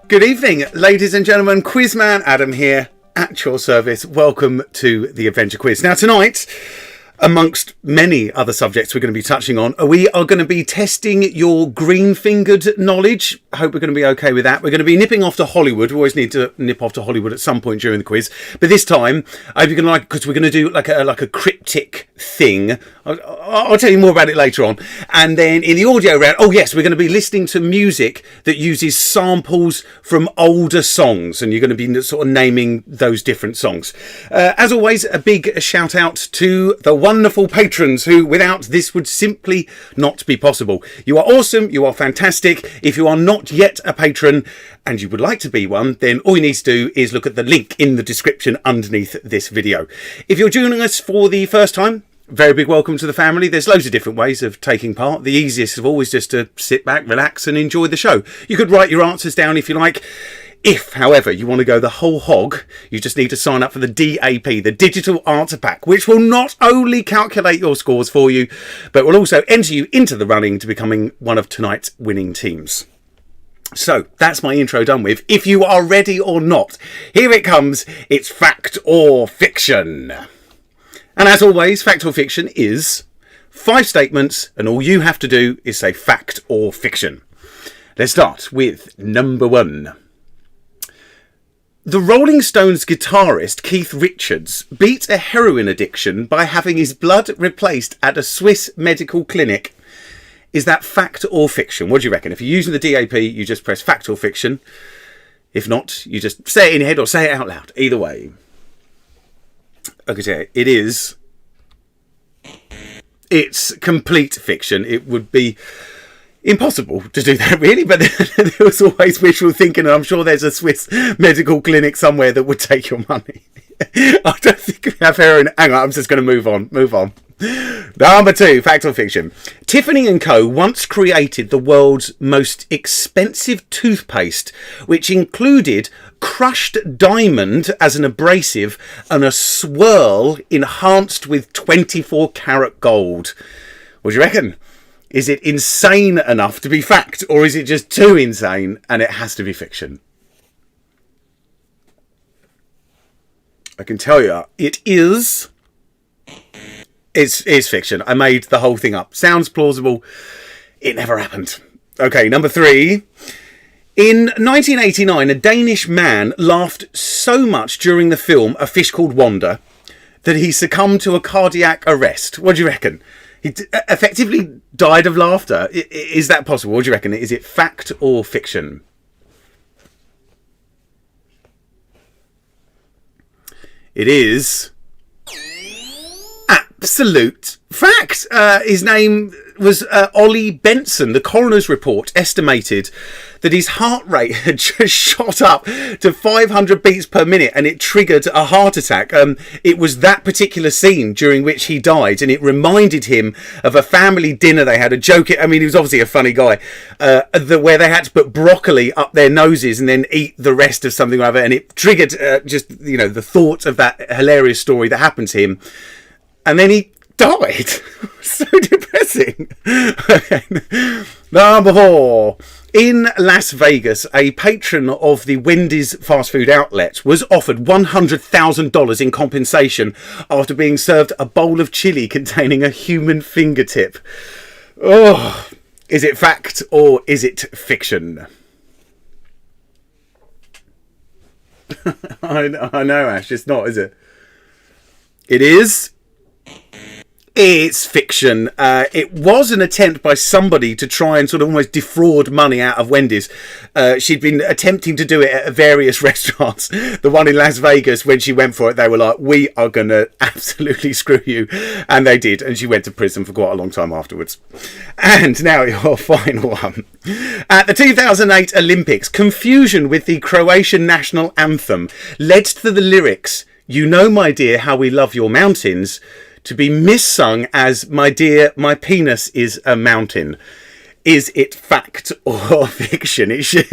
Good evening, ladies and gentlemen. Quizman Adam here at your service. Welcome to the AdVenture Quiz. Now tonight, amongst many other subjects we're going to be touching on, we are going to be testing your green-fingered knowledge. I hope we're going to be okay with that. We're going to be nipping off to Hollywood. We always need to nip off to Hollywood at some point during the quiz. But this time, I hope you're going to like, because we're going to do like a cryptic thing. I'll tell you more about it later on. And then in the audio round, oh yes, we're going to be listening to music that uses samples from older songs. And you're going to be sort of naming those different songs. As always, a big shout out to the wonderful patrons who, without this, would simply not be possible. You are awesome. You are fantastic. If you are not yet a patron and you would like to be one, then all you need to do is look at the link in the description underneath this video. If you're joining us for the first time, very big welcome to the family. There's loads of different ways of taking part. The easiest of all is just to sit back, relax and enjoy the show. You could write your answers down if you like. If, however, you want to go the whole hog, you just need to sign up for the DAP, the Digital Answer Pack, which will not only calculate your scores for you, but will also enter you into the running to becoming one of tonight's winning teams. So, that's my intro done with. If you are ready or not, here it comes. It's fact or fiction. And as always, fact or fiction is 5 statements, and all you have to do is say fact or fiction. Let's start with number 1. The Rolling Stones guitarist Keith Richards beat a heroin addiction by having his blood replaced at a Swiss medical clinic. Is that fact or fiction? What do you reckon? If you're using the DAP, you just press fact or fiction. If not, you just say it in your head or say it out loud. Either way. Okay, it is. It's complete fiction. It would be impossible to do that, really, but there was always wishful thinking, and I'm sure there's a Swiss medical clinic somewhere that would take your money. I don't think we have heroin. Hang on, I'm just going to move on. Number 2, fact or fiction. Tiffany & Co. once created the world's most expensive toothpaste, which included crushed diamond as an abrasive and a swirl enhanced with 24 karat gold. What do you reckon? Is it insane enough to be fact, or is it just too insane and it has to be fiction? I can tell you, it is. It's fiction. I made the whole thing up. Sounds plausible. It never happened. Okay, number 3. In 1989, a Danish man laughed so much during the film A Fish Called Wanda that he succumbed to a cardiac arrest. What do you reckon? He effectively died of laughter. Is that possible? What do you reckon? Is it fact or fiction? It is absolute fact. His name was Ollie Benson. The coroner's report estimated that his heart rate had just shot up to 500 beats per minute and it triggered a heart attack. It was that particular scene during which he died, and it reminded him of a family dinner they had. A joke. I mean, he was obviously a funny guy, where they had to put broccoli up their noses and then eat the rest of something or other, and it triggered the thought of that hilarious story that happened to him. And then he died. So depressing. Okay. Number 4. In Las Vegas, a patron of the Wendy's fast food outlet was offered $100,000 in compensation after being served a bowl of chili containing a human fingertip. Oh, is it fact or is it fiction? I know, Ash. It's not, is it? It is. It's fiction. It was an attempt by somebody to try and sort of almost defraud money out of Wendy's. She'd been attempting to do it at various restaurants. The one in Las Vegas, when she went for it, they were like, we are going to absolutely screw you. And they did. And she went to prison for quite a long time afterwards. And now your final one. At the 2008 Olympics, confusion with the Croatian national anthem led to the lyrics, "You know, my dear, how we love your mountains," to be missung as "My dear, my penis is a mountain." Is it fact or fiction? Is she?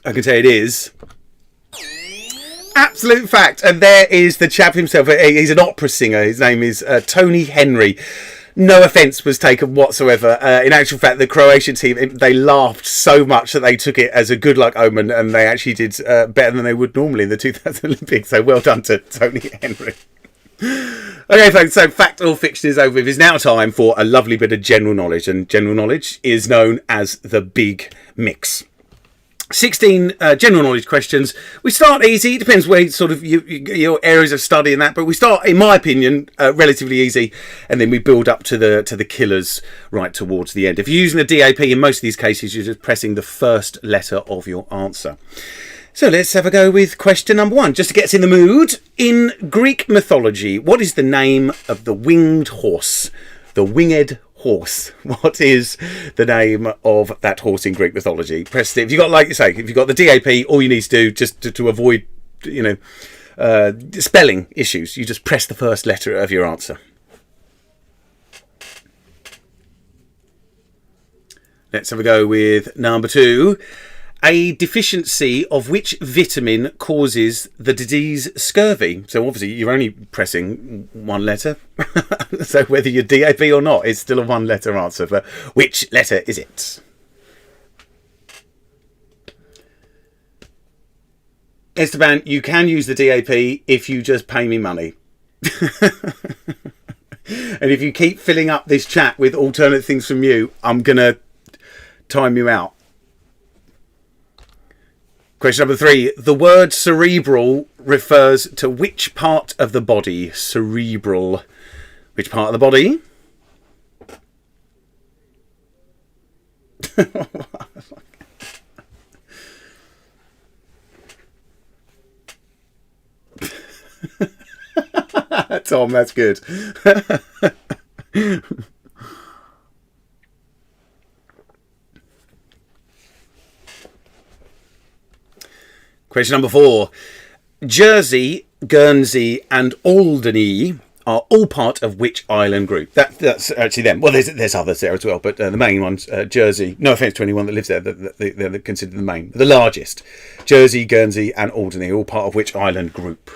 I can say it is Absolute fact. And there is the chap himself. He's an opera singer. His name is Tony Henry. No offence was taken whatsoever. In actual fact, the Croatian team, they laughed so much that they took it as a good luck omen, and they actually did better than they would normally in the 2000 Olympics. So well done to Tony Henry. Okay, folks, so fact or fiction is over with. It's now time for a lovely bit of general knowledge, and general knowledge is known as the Big Mix. 16 general knowledge questions. We start easy. It depends where sort of your areas of study and that, but we start, in my opinion, relatively easy, and then we build up to the killers right towards the end. If you're using the DAP, in most of these cases, you're just pressing the first letter of your answer. So let's have a go with question number 1, just to get us in the mood. In Greek mythology, what is the name of the winged horse? The winged horse. What is the name of that horse in Greek mythology? Press it. If you got, like you say, if you got the DAP, all you need to do just to avoid, spelling issues, you just press the first letter of your answer. Let's have a go with number 2. A deficiency of which vitamin causes the disease scurvy? So obviously you're only pressing one letter. So whether you're DAP or not, it's still a one letter answer. But which letter is it? Esteban, you can use the DAP if you just pay me money. And if you keep filling up this chat with alternate things from you, I'm going to time you out. Question number 3. The word cerebral refers to which part of the body? Cerebral. Which part of the body? Tom, that's good. Question number 4. Jersey, Guernsey and Alderney are all part of which island group? That's actually them. Well, there's others there as well, but the main ones, Jersey, no offence to anyone that lives there, they're considered the main, the largest. Jersey, Guernsey and Alderney, all part of which island group?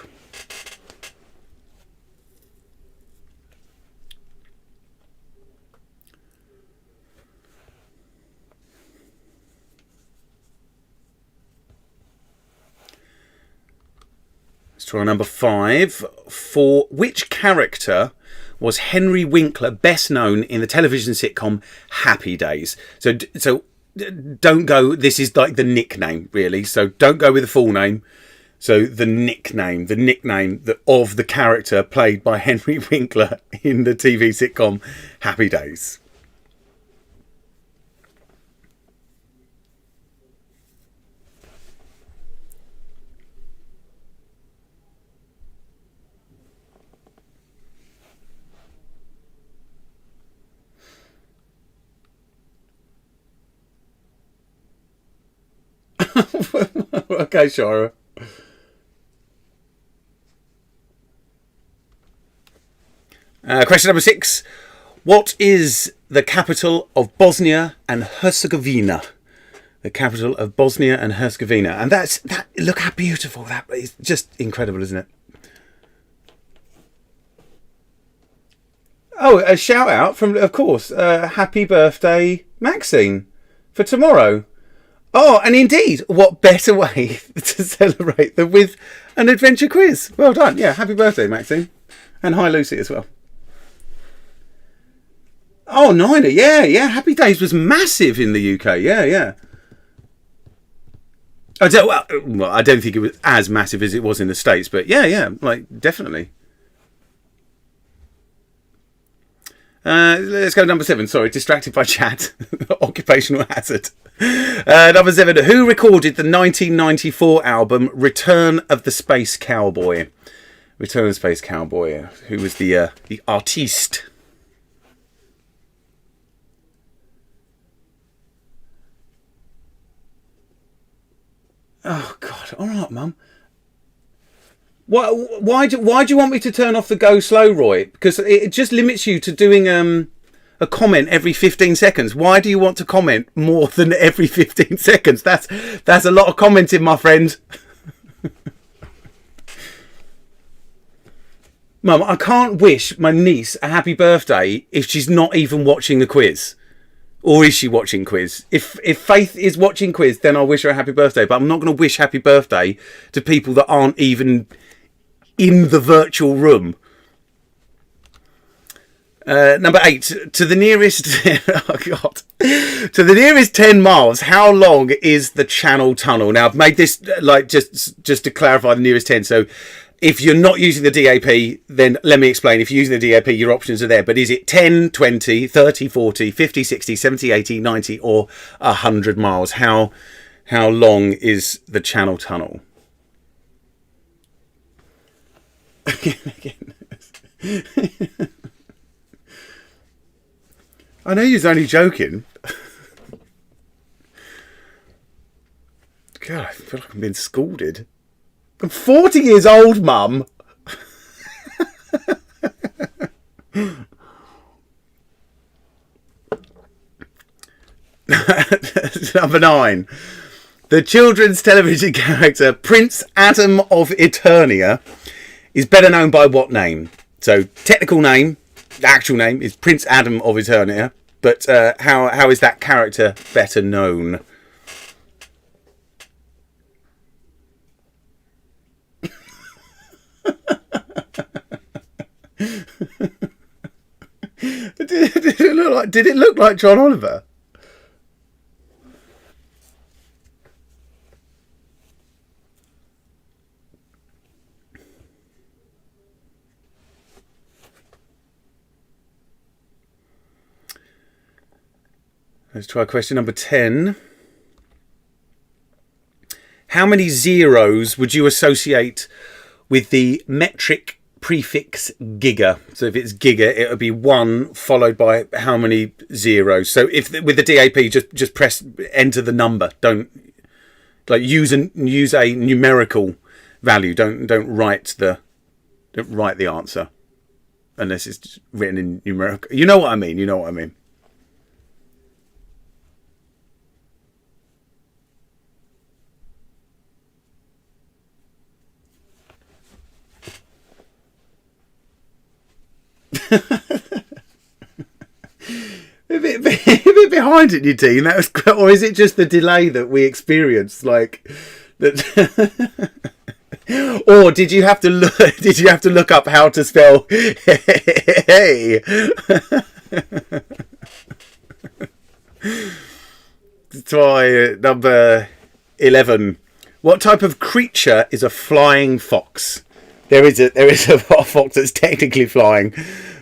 Try number 5. For which character was Henry Winkler best known in the television sitcom Happy Days? So don't go, this is like the nickname really, so don't go with the full name. So the nickname of the character played by Henry Winkler in the TV sitcom Happy Days. Okay, Shara. Question number 6. What is the capital of Bosnia and Herzegovina? The capital of Bosnia and Herzegovina. And that. Look how beautiful that is. Just incredible, isn't it? Oh, a shout out from, of course, happy birthday, Maxine, for tomorrow. Oh, and indeed, what better way to celebrate than with an adventure quiz? Well done. Yeah, happy birthday, Maxine. And hi, Lucy, as well. Oh, Nina, yeah. Happy Days was massive in the UK. Yeah. I don't think it was as massive as it was in the States, but yeah, like, definitely. Let's go to number 7. Sorry, distracted by chat. Occupational hazard. Number 7. Who recorded the 1994 album Return of the Space Cowboy? Return of the Space Cowboy. Who was the artiste? Oh God! All right, Mum. Why do you want me to turn off the go slow, Roy? Because it just limits you to doing a comment every 15 seconds. Why do you want to comment more than every 15 seconds? That's a lot of commenting, my friend. Mum, I can't wish my niece a happy birthday if she's not even watching the quiz. Or is she watching quiz? If Faith is watching quiz, then I'll wish her a happy birthday. But I'm not going to wish happy birthday to people that aren't even in the virtual room. Number 8, to the nearest, oh God, to the nearest 10 miles, how long is the Channel Tunnel? Now, I've made this, like, just to clarify the nearest 10. So if you're not using the DAP, then let me explain. If you're using the DAP, your options are there. But is it 10, 20, 30, 40, 50, 60, 70, 80, 90, or 100 miles? How long is the Channel Tunnel? Again. I know you're only joking. God, I feel like I'm being scalded. I'm 40 years old, Mum. Number 9. The children's television character Prince Adam of Eternia is better known by what name? So, technical name, the actual name is Prince Adam of Eternia, but how is that character better known? Did it look like John Oliver? Let's try question number 10. How many zeros would you associate with the metric prefix giga? So if it's giga, it would be 1 followed by how many zeros? So if with the DAP, just press enter the number. Don't like use a numerical value. Don't write the answer unless it's written in numerical. You know what I mean. You know what I mean. a bit behind it, you team. That was, or is it just the delay that we experienced? Like that. Or did you have to look? Did you have to look up how to spell hey? Try number 11. What type of creature is a flying fox? There is a fox that's technically flying,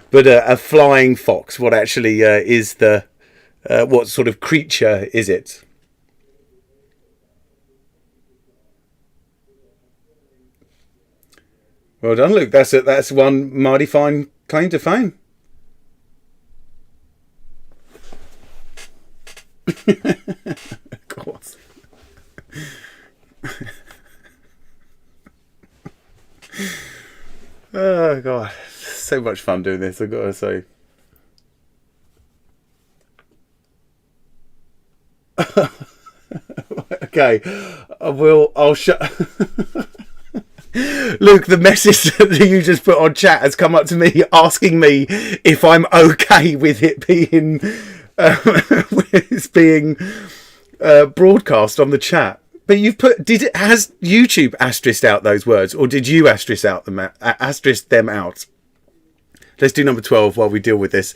but a flying fox. What actually is the what sort of creature is it? Well done, Luke. That's one mighty fine claim to fame. Of course. Oh God, so much fun doing this, I've got to say. Okay, I'll shut. Luke, the message that you just put on chat has come up to me asking me if I'm okay with it being broadcast on the chat. But you've put, has YouTube asterisked out those words, or did you asterisk them out? Let's do number 12 while we deal with this.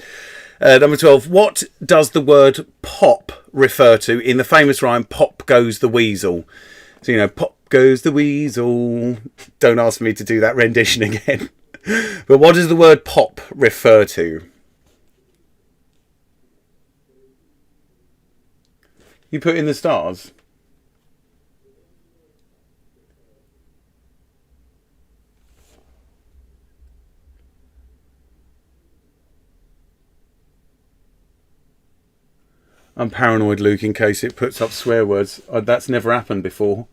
Number 12, what does the word pop refer to in the famous rhyme, Pop Goes the Weasel? So, you know, pop goes the weasel. Don't ask me to do that rendition again. But what does the word pop refer to? You put in the stars. I'm paranoid, Luke, in case it puts up swear words. That's never happened before.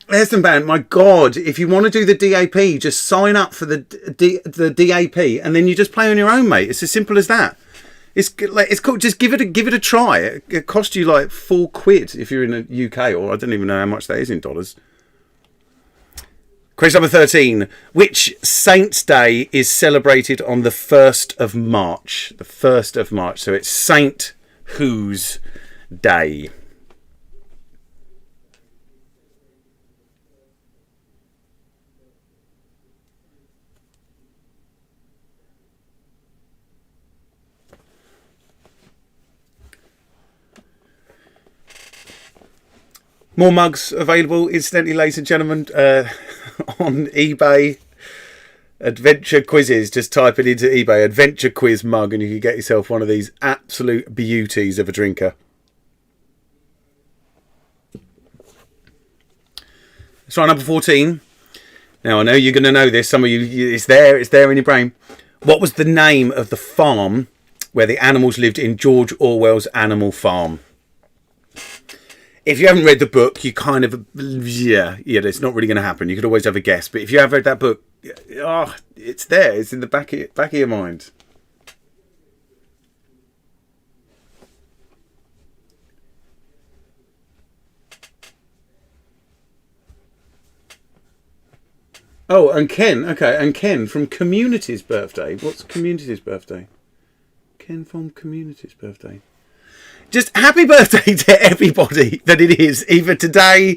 Listen, man, my God, if you want to do the DAP, just sign up for the DAP and then you just play on your own, mate. It's as simple as that. It's cool. Just give it a try. It costs you like £4 if you're in the UK, or I don't even know how much that is in dollars. Question number 13. Which Saint's Day is celebrated on the 1st of March? The 1st of March. So it's Saint Whose Day? More mugs available, incidentally, ladies and gentlemen, on eBay. Adventure quizzes. Just type it into eBay, Adventure Quiz mug, and you can get yourself one of these absolute beauties of a drinker. Let's try number 14. Now, I know you're going to know this. Some of you, it's there in your brain. What was the name of the farm where the animals lived in George Orwell's Animal Farm? If you haven't read the book, you kind of, it's not really going to happen. You could always have a guess. But if you have read that book, it's there. It's in the back of your mind. Oh, and Ken. Okay, and Ken from Community's birthday. What's Community's birthday? Ken from Community's birthday. Just happy birthday to everybody that it is, either today,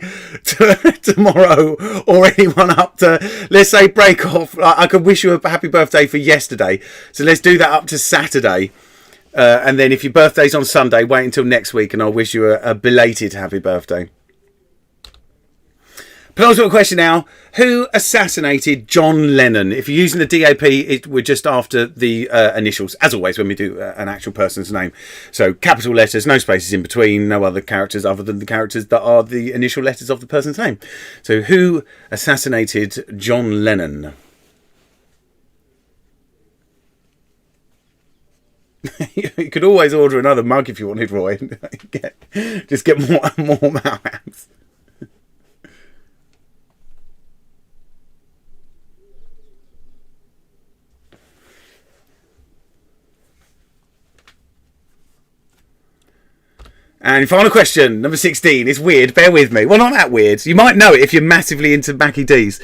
tomorrow, or anyone up to, let's say, break off. I could wish you a happy birthday for yesterday. So let's do that up to Saturday. And then if your birthday's on Sunday, wait until next week and I'll wish you a belated happy birthday. Penultimate question now. Who assassinated John Lennon? If you're using the DAP, we're just after the initials, as always, when we do an actual person's name. So capital letters, no spaces in between, no other characters other than the characters that are the initial letters of the person's name. So who assassinated John Lennon? You could always order another mug if you wanted, Roy. Just get more Malhams. And final question, number 16. It's weird, bear with me. Well, not that weird. You might know it if you're massively into Mackie D's.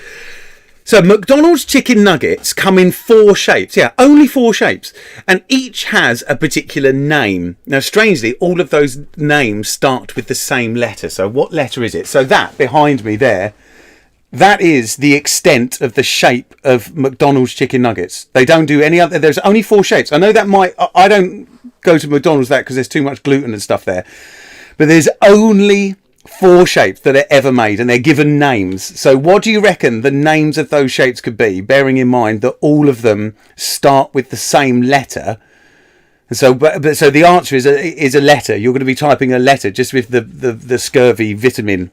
So McDonald's chicken nuggets come in 4 shapes. Yeah, only 4 shapes. And each has a particular name. Now, strangely, all of those names start with the same letter. So what letter is it? So that behind me there, that is the extent of the shape of McDonald's chicken nuggets. They don't do any other. There's only 4 shapes. I know that I don't go to McDonald's because there's too much gluten and stuff there. But there's only 4 shapes that are ever made, and they're given names. So what do you reckon the names of those shapes could be, bearing in mind that all of them start with the same letter? And so, so the answer is a letter. You're going to be typing a letter just with the scurvy vitamin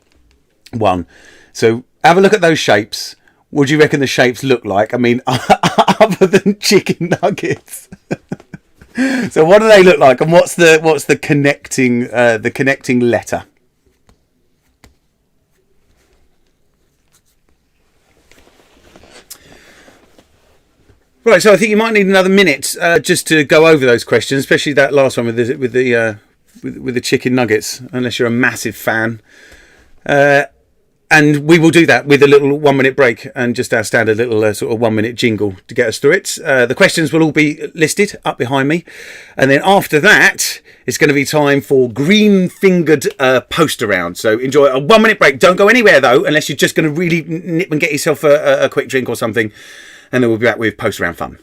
one. So have a look at those shapes. What do you reckon the shapes look like? I mean, other than chicken nuggets. So what do they look like, and what's the connecting letter? Right, so I think you might need another minute just to go over those questions, especially that last one with the chicken nuggets, unless you're a massive fan. And we will do that with a little 1-minute break and just our standard little sort of 1-minute jingle to get us through it. The questions will all be listed up behind me. And then after that, it's going to be time for green-fingered poster round. So enjoy a 1-minute break. Don't go anywhere, though, unless you're just going to really nip and get yourself a quick drink or something. And then we'll be back with poster round fun.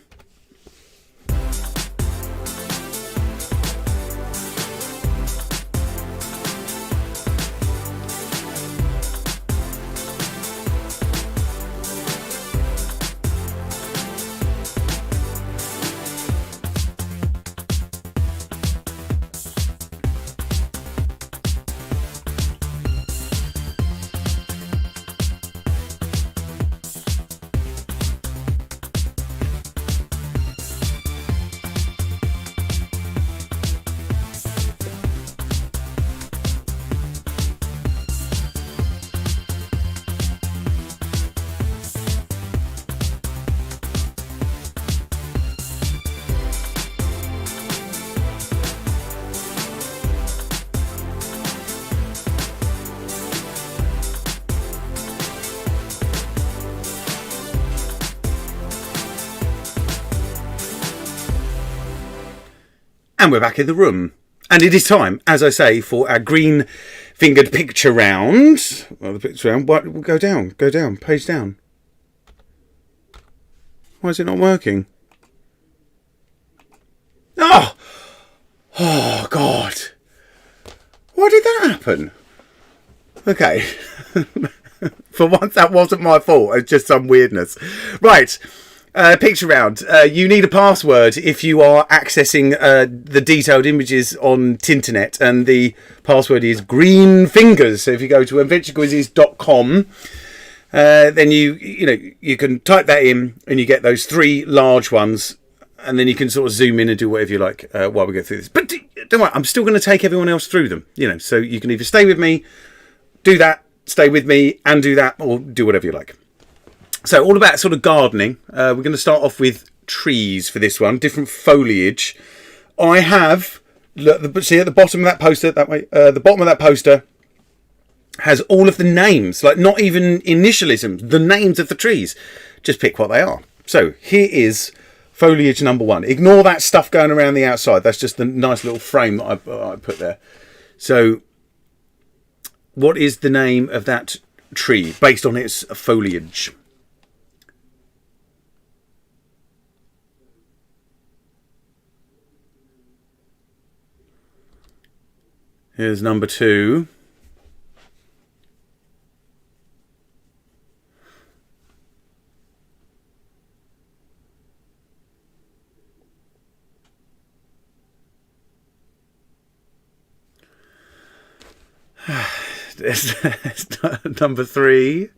And we're back in the room. And it is time, as I say, for our green-fingered picture round. Well, the picture round. What? Go down, page down. Why is it not working? Oh! Oh, God. Why did that happen? Okay. For once, that wasn't my fault. It's just some weirdness. Right. Picture round. You need a password if you are accessing the detailed images on Tinternet, and the password is green fingers. So if you go to adventurequizzes.com, then you can type that in, and you get those 3 large ones, and then you can sort of zoom in and do whatever you like while we go through this. But don't worry, I'm still going to take everyone else through them. So you can either stay with me, do that, stay with me, and do that, or do whatever you like. So all about sort of gardening. We're going to start off with trees for this one, different foliage. I have, see at the bottom of that poster, that way, the bottom of that poster has all of the names, like not even initialisms, the names of the trees. Just pick what they are. So here is foliage number 1. Ignore that stuff going around the outside. That's just the nice little frame that I put there. So what is the name of that tree based on its foliage? Here's number 2. There's number 3.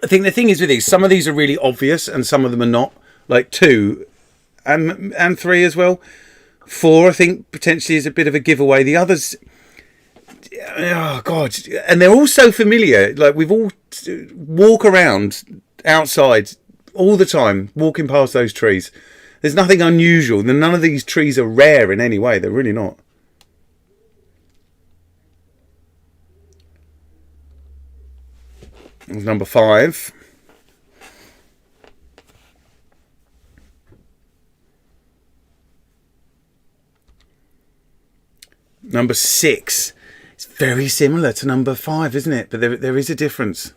I think the thing is with these, some of these are really obvious and some of them are not. Like 2 and 3 as well. 4, I think, potentially is a bit of a giveaway. The others, oh God, and they're all so familiar. Like we've all walk around outside all the time, walking past those trees. There's nothing unusual. None of these trees are rare in any way. They're really not. There's number 5. Number 6. It's very similar to number 5, isn't it? But there is a difference.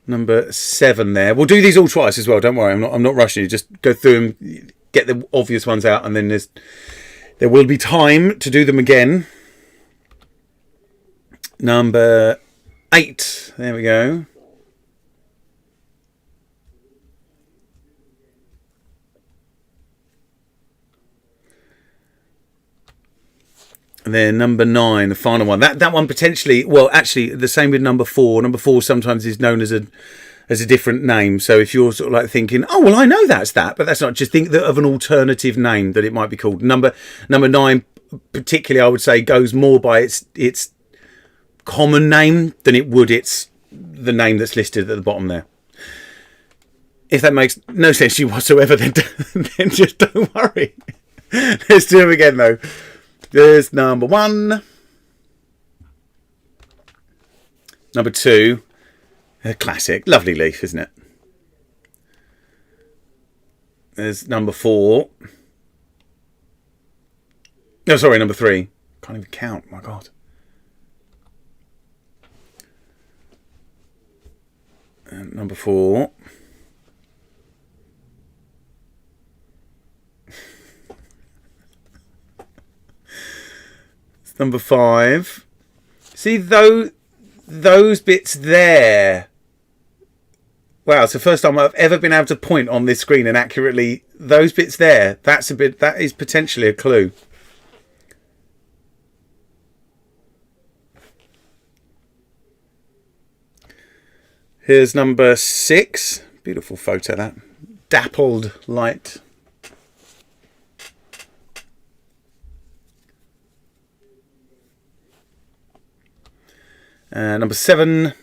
Number 7 there. We'll do these all twice as well. Don't worry. I'm not rushing you. Just go through them, get the obvious ones out, and then there will be time to do them again. Number 8. There we go. And then number 9, the final one. That one potentially, well, actually, the same with number 4. Number 4 sometimes is known as a different name. So if you're sort of like thinking, oh, well, I know that's that, but that's not. Just think of an alternative name that it might be called. Number 9, particularly, I would say, goes more by its common name than it would the name that's listed at the bottom there. If that makes no sense to you whatsoever, then just don't worry. Let's do them again, though. There's number 1. Number 2. A classic. Lovely leaf, isn't it? There's number 4. No, sorry, number 3. Can't even count. My God. And number 4. Number 5. See those bits there. Wow, it's the first time I've ever been able to point on this screen and accurately those bits there. That is potentially a clue. Here's number 6. Beautiful photo, that. Dappled light. Number 7.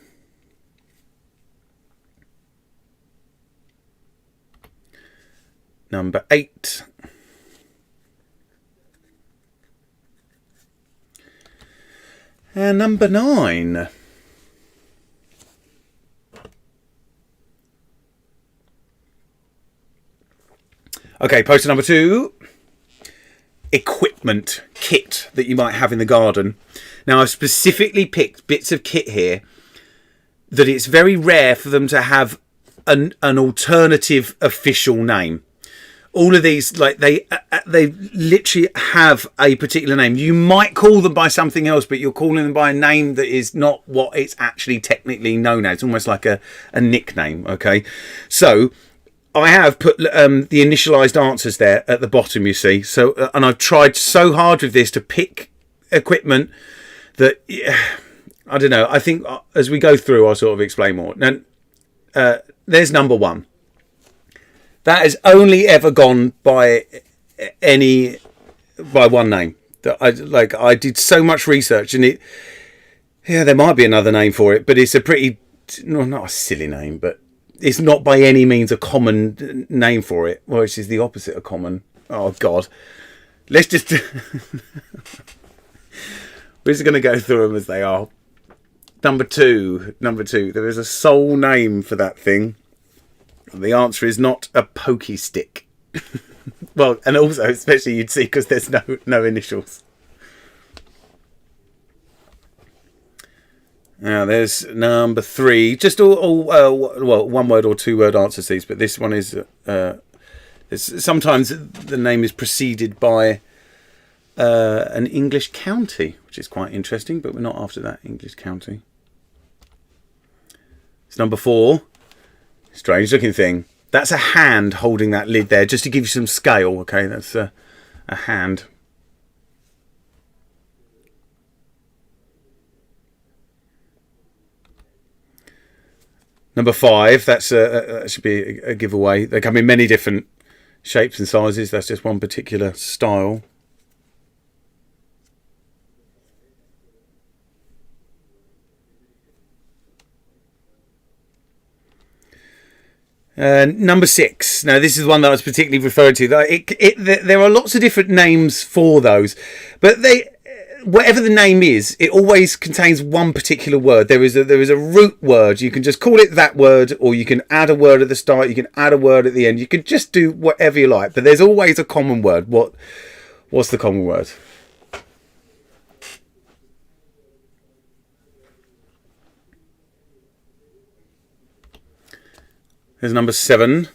Number 8. And number 9. Okay, poster number 2. Equipment, kit that you might have in the garden. Now, I've specifically picked bits of kit here that it's very rare for them to have an alternative official name. All of these, like they literally have a particular name. You might call them by something else, but you're calling them by a name that is not what it's actually technically known as. It's almost like a nickname. Okay, so I have put the initialized answers there at the bottom, you see. So, and I've tried so hard with this to pick equipment that, I don't know. I think as we go through, I'll sort of explain more. Now, there's number 1. That has only ever gone by one name. That I did so much research, and there might be another name for it, but it's a pretty, not a silly name, but it's not by any means a common name for it. Well, which is the opposite of common. Oh God, let's just we're just going to go through them as they are. Number two. There is a sole name for that thing. The answer is not a pokey stick. Well, and also, especially you'd see because there's no initials. Now there's number 3. Just all one word or 2 word answers these, but this one is sometimes the name is preceded by an English county, which is quite interesting, but we're not after that English county. It's number 4. Strange looking thing. That's a hand holding that lid there, just to give you some scale. Okay, that's a hand. Number 5. That should be a giveaway. They come in many different shapes and sizes. That's just one particular style. Number 6. Now, this is one that I was particularly referring to. There are lots of different names for those, but whatever the name is, it always contains one particular word. There is a root word. You can just call it that word, or you can add a word at the start. You can add a word at the end. You can just do whatever you like, but there's always a common word. What's the common word? There's number 7.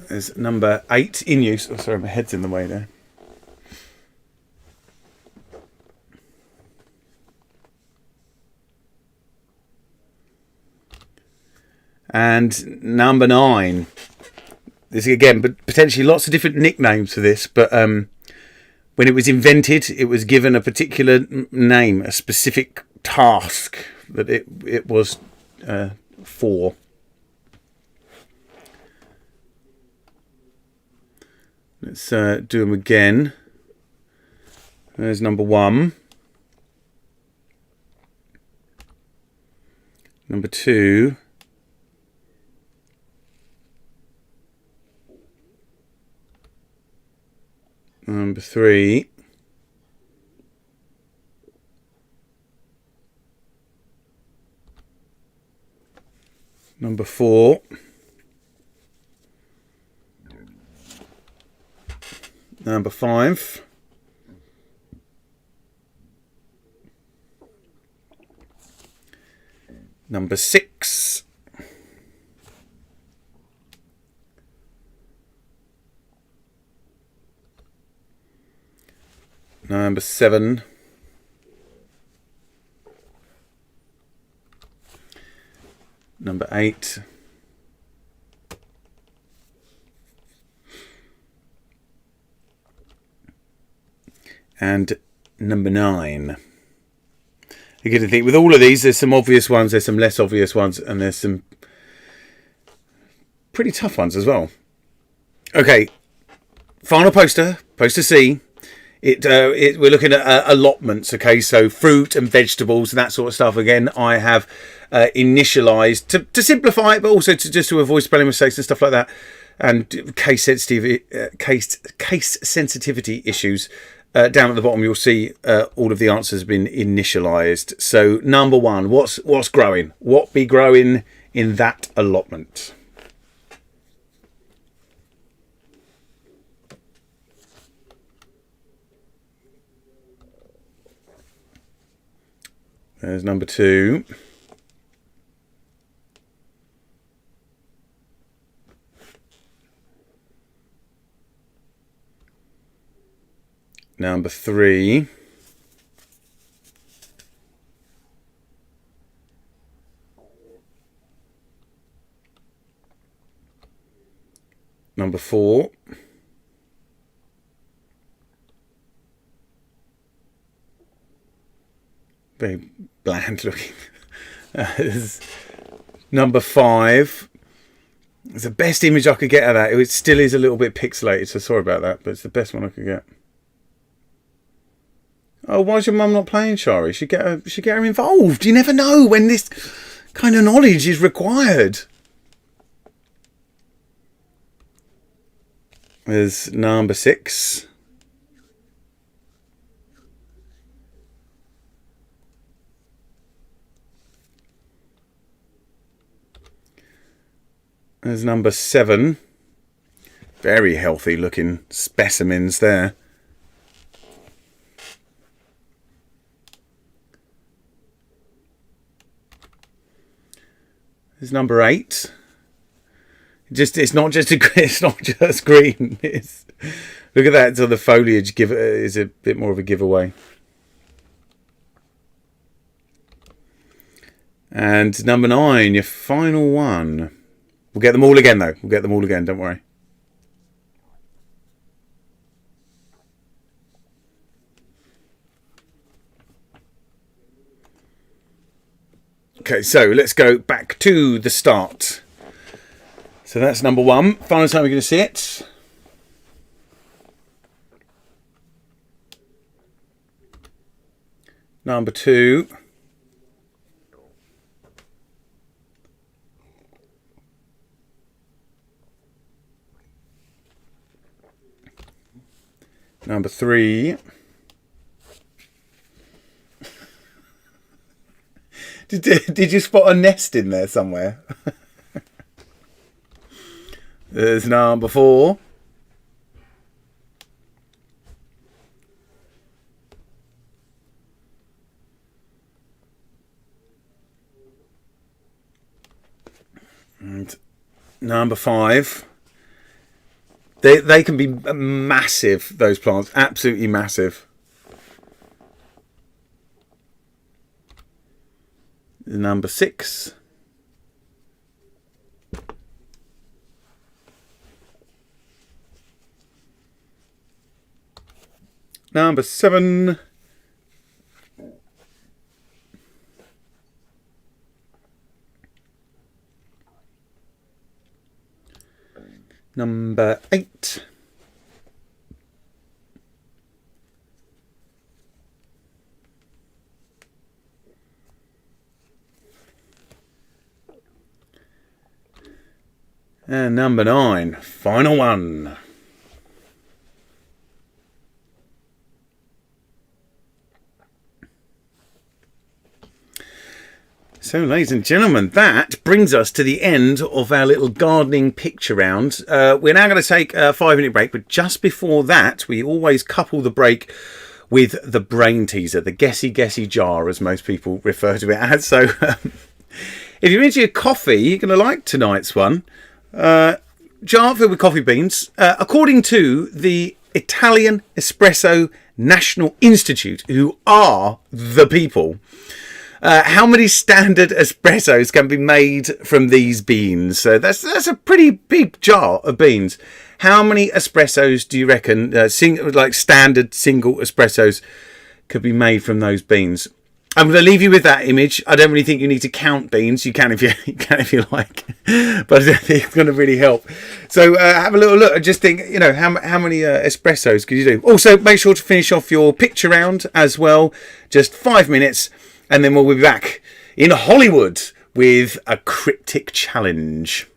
There's number 8 in use. Oh, sorry, my head's in the way there. And number 9. This again, but potentially lots of different nicknames for this. But when it was invented, it was given a particular name, a specific task that it was for. Let's do them again. There's number 1. Number 2. Number 3. Number 4. Number 5. Number 6. Number 7. Number 8. And number 9. You're going to think with all of these, there's some obvious ones, there's some less obvious ones, and there's some pretty tough ones as well. Okay, final poster, poster C. We're looking at allotments, okay? So fruit and vegetables and that sort of stuff. Again, I have initialized to simplify it, but also to avoid spelling mistakes and stuff like that, and case sensitivity issues. Down at the bottom, you'll see all of the answers have been initialized. So number one, what's growing? What be growing in that allotment? There's number two. Number three. Number four. Very bland looking. Number five. It's the best image I could get of that. It still is a little bit pixelated, so sorry about that, but it's the best one I could get. Oh, why's your mum not playing, Shari? She get her involved. You never know when this kind of knowledge is required. There's number six. There's number seven. Very healthy looking specimens there. There's number eight. It's not just green. Look at that. So the foliage is a bit more of a giveaway. And number nine, your final one. We'll get them all again though. We'll get them all again. Don't worry. Okay, so let's go back to the start. So that's number one. Final time we're going to see it. Number two. Number three. Did you spot a nest in there somewhere? There's number four. And number five. They can be massive, those plants. Absolutely massive. Number six. Number seven. Number eight. And number nine, final one. So, ladies and gentlemen, that brings us to the end of our little gardening picture round. We're now going to take a 5-minute break, but just before that, we always couple the break with the brain teaser, the guessy jar, as most people refer to it as. So, if you're into your coffee, you're going to like tonight's one. Jar filled with coffee beans. According to the Italian Espresso National Institute, who are the people, how many standard espressos can be made from these beans? So that's a pretty big jar of beans. How many espressos do you reckon, like standard single espressos, could be made from those beans? I'm going to leave you with that image. I don't really think you need to count beans. You can if you like, but I don't think it's going to really help. So have a little look and just think, how many espressos could you do? Also, make sure to finish off your picture round as well. Just 5 minutes, and then we'll be back in Hollywood with a cryptic challenge.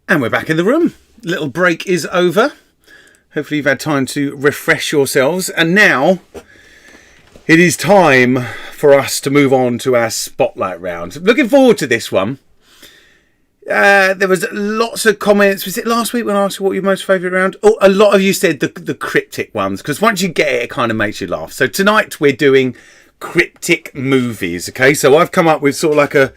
And we're back in the room. Little break is over. Hopefully you've had time to refresh yourselves. And now it is time for us to move on to our spotlight round. Looking forward to this one. There was lots of comments. Was it last week when I asked you what your most favourite round? Oh, a lot of you said the cryptic ones, because once you get it, it kind of makes you laugh. So tonight we're doing cryptic movies. Okay, so I've come up with sort of like a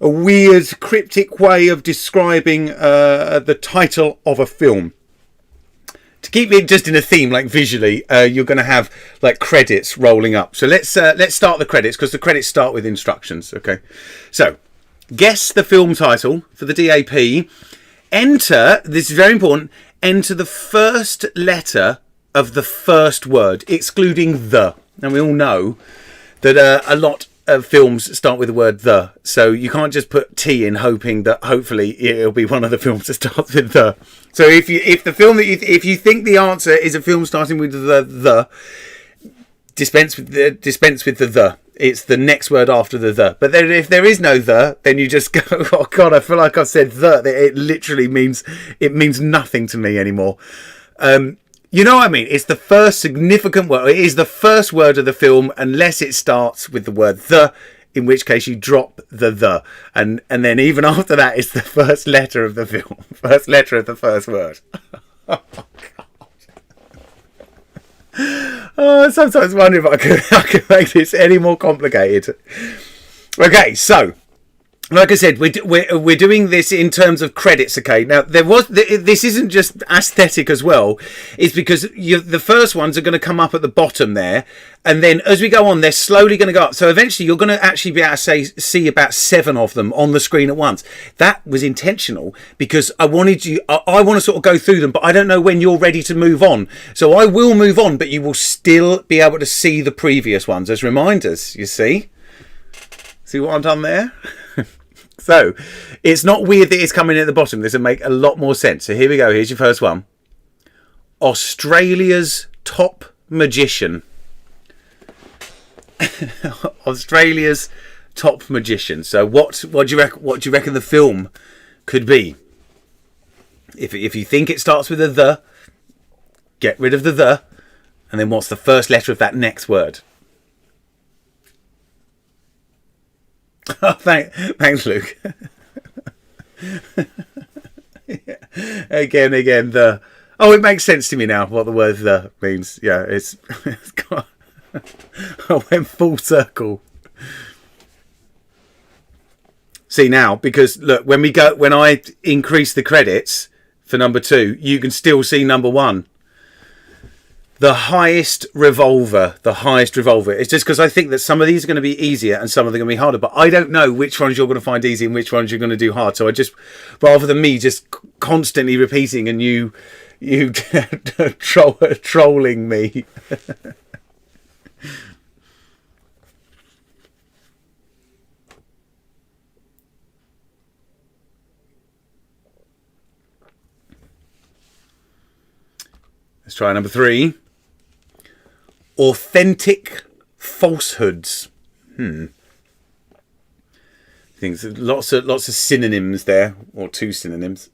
weird cryptic way of describing the title of a film. To keep it just in a theme, like visually, you're going to have like credits rolling up. So let's start the credits, because the credits start with instructions. Okay, so guess the film title for the DAP. Enter, this is very important, enter the first letter of the first word, excluding the. And we all know that a lot of films start with the word the, so you can't just put T in hoping that hopefully it'll be one of the films that starts with the. So if you think the answer is a film starting with the, dispense with the. It's the next word after the. But then if there is no the, then you just go, oh God, I feel like I've said the. It literally means nothing to me anymore. You know what I mean? It's the first significant word. It is the first word of the film, unless it starts with the word the, in which case you drop the. And then even after that, it's the first letter of the film. First letter of the first word. Oh, God. Oh, I sometimes wonder if I could make this any more complicated. Okay, so like I said, we're doing this in terms of credits. Okay, now this isn't just aesthetic as well. It's because the first ones are going to come up at the bottom there, and then as we go on, they're slowly going to go up. So eventually, you're going to actually be able to see about 7 of them on the screen at once. That was intentional because I want to sort of go through them, but I don't know when you're ready to move on. So I will move on, but you will still be able to see the previous ones as reminders. You see what I've done there? So, it's not weird that it's coming at the bottom. This will make a lot more sense. So here we go. Here's your first one. Australia's top magician. Australia's top magician. So what do you reckon the film could be? If you think it starts with a the, get rid of the, and then what's the first letter of that next word? Oh, thanks, Luke. Yeah. Again, the. Oh, it makes sense to me now what the word "the" means. Yeah, it's got. I went full circle. See now, because look, when I increase the credits for number 2, you can still see number 1. The highest revolver. It's just because I think that some of these are going to be easier and some of them are going to be harder. But I don't know which ones you're going to find easy and which ones you're going to do hard. So I just, rather than me just constantly repeating and you trolling me. Let's try number 3. Authentic falsehoods. Things, lots of synonyms there, or 2 synonyms.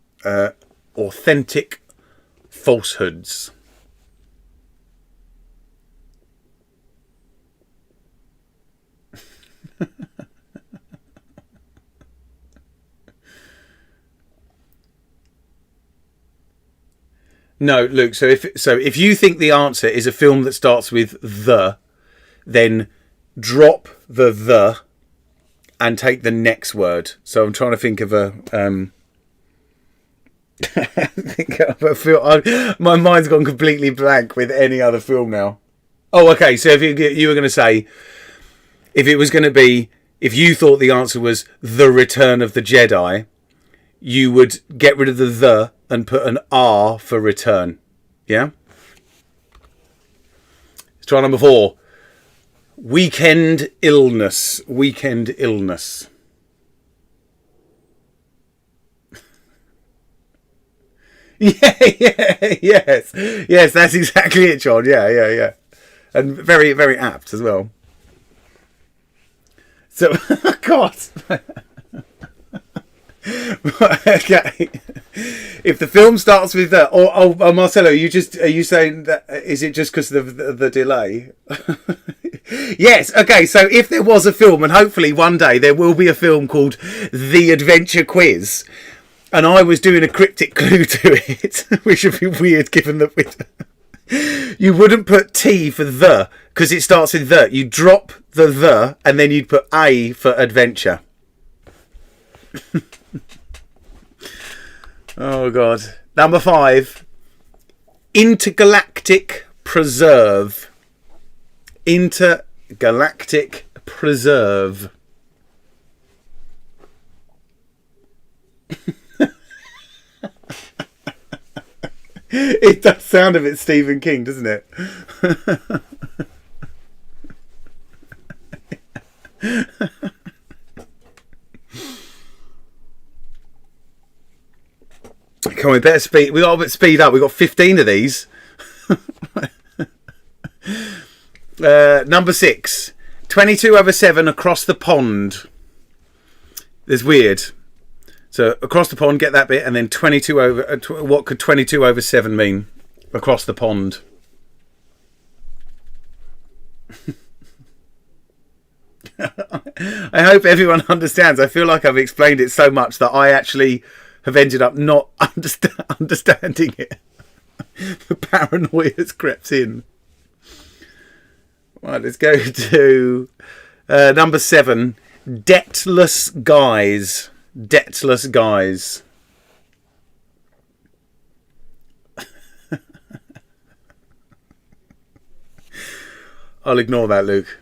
Authentic falsehoods. No, Luke. So if you think the answer is a film that starts with the, then drop the and take the next word. So I'm trying to think of a film. My mind's gone completely blank with any other film now. Oh, okay. So if you were going to say, if it was going to be, if you thought the answer was The Return of the Jedi, you would get rid of the and put an R for return. Yeah? Let's try number 4. Weekend illness. Yes, that's exactly it, John. Yeah. And very, very apt as well. So, God. Okay. If the film starts with that, or Marcelo, are you saying that? Is it just because of the delay? Yes. Okay. So if there was a film, and hopefully one day there will be a film called The Adventure Quiz, and I was doing a cryptic clue to it, which would be weird given that you wouldn't put T for the because it starts with the. You drop the, and then you'd put A for adventure. Oh God. Number 5. Intergalactic preserve. Intergalactic preserve. It does sound a bit Stephen King, doesn't it? Come on, we better speed. We got to speed up. We got 15 of these. Number 6. 22/7 across the pond. There's weird. So across the pond, get that bit, and then 22 over. What could 22/7 mean? Across the pond. I hope everyone understands. I feel like I've explained it so much that I actually have ended up not understanding it. The paranoia has crept in. Right, let's go to number 7. Debtless guys. Debtless guys. I'll ignore that, Luke.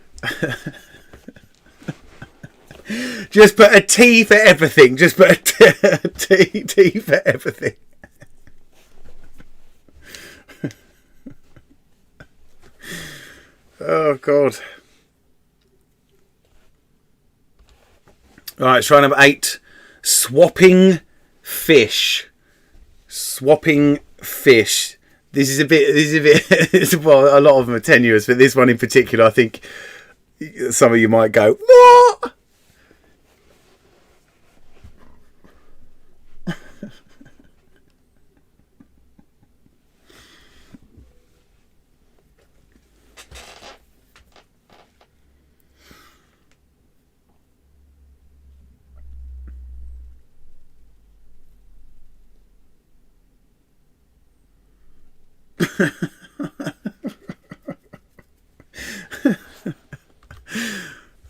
Just put a T for everything. Just put a T for everything. Oh, God. All right, try number 8. Swapping fish. Swapping fish. This is a bit. Well, a lot of them are tenuous, but this one in particular, I think some of you might go, what?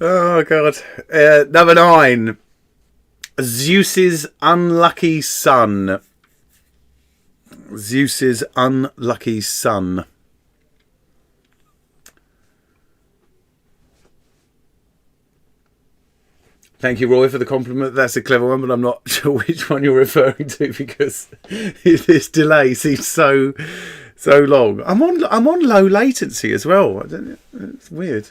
Oh God. Number 9. Zeus's unlucky son. Zeus's unlucky son. Thank you, Roy, for the compliment. That's a clever one, but I'm not sure which one you're referring to because this delay seems so long. I'm on low latency as well. It's weird.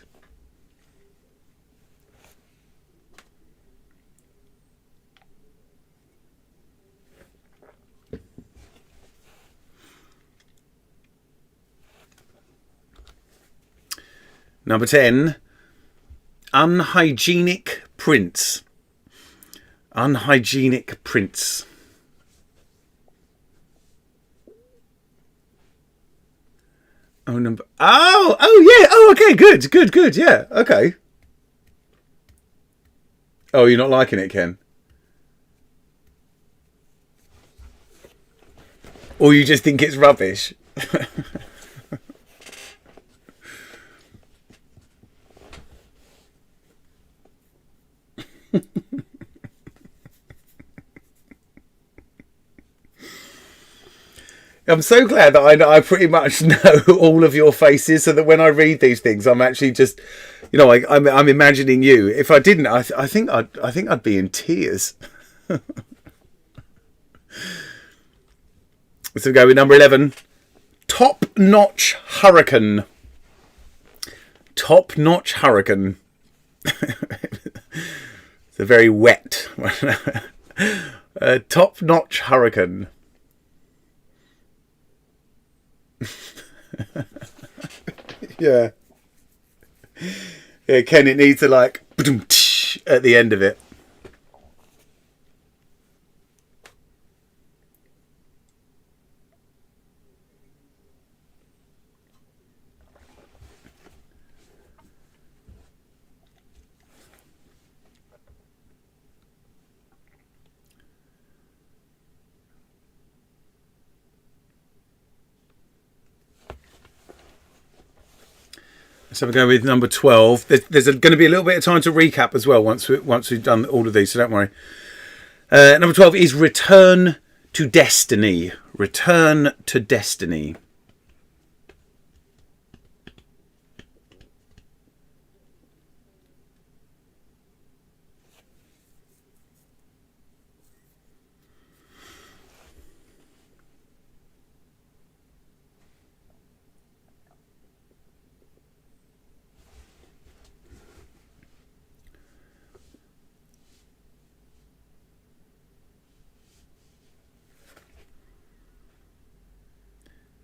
Number 10. Unhygienic prints. Unhygienic prints. Oh, yeah. Oh, okay. Good. Yeah. Okay. Oh, you're not liking it, Ken? Or you just think it's rubbish? I'm so glad that I pretty much know all of your faces, so that when I read these things, I'm actually just, I'm imagining you. If I didn't, I think I'd be in tears. So go with number 11. Top-notch hurricane. Top-notch hurricane. It's a very wet one. Top-notch hurricane. Yeah, Ken, it needs to like at the end of it. So we're going with number 12. There's going to be a little bit of time to recap as well once we've done all of these, so don't worry. Number 12 is Return to Destiny. Return to Destiny.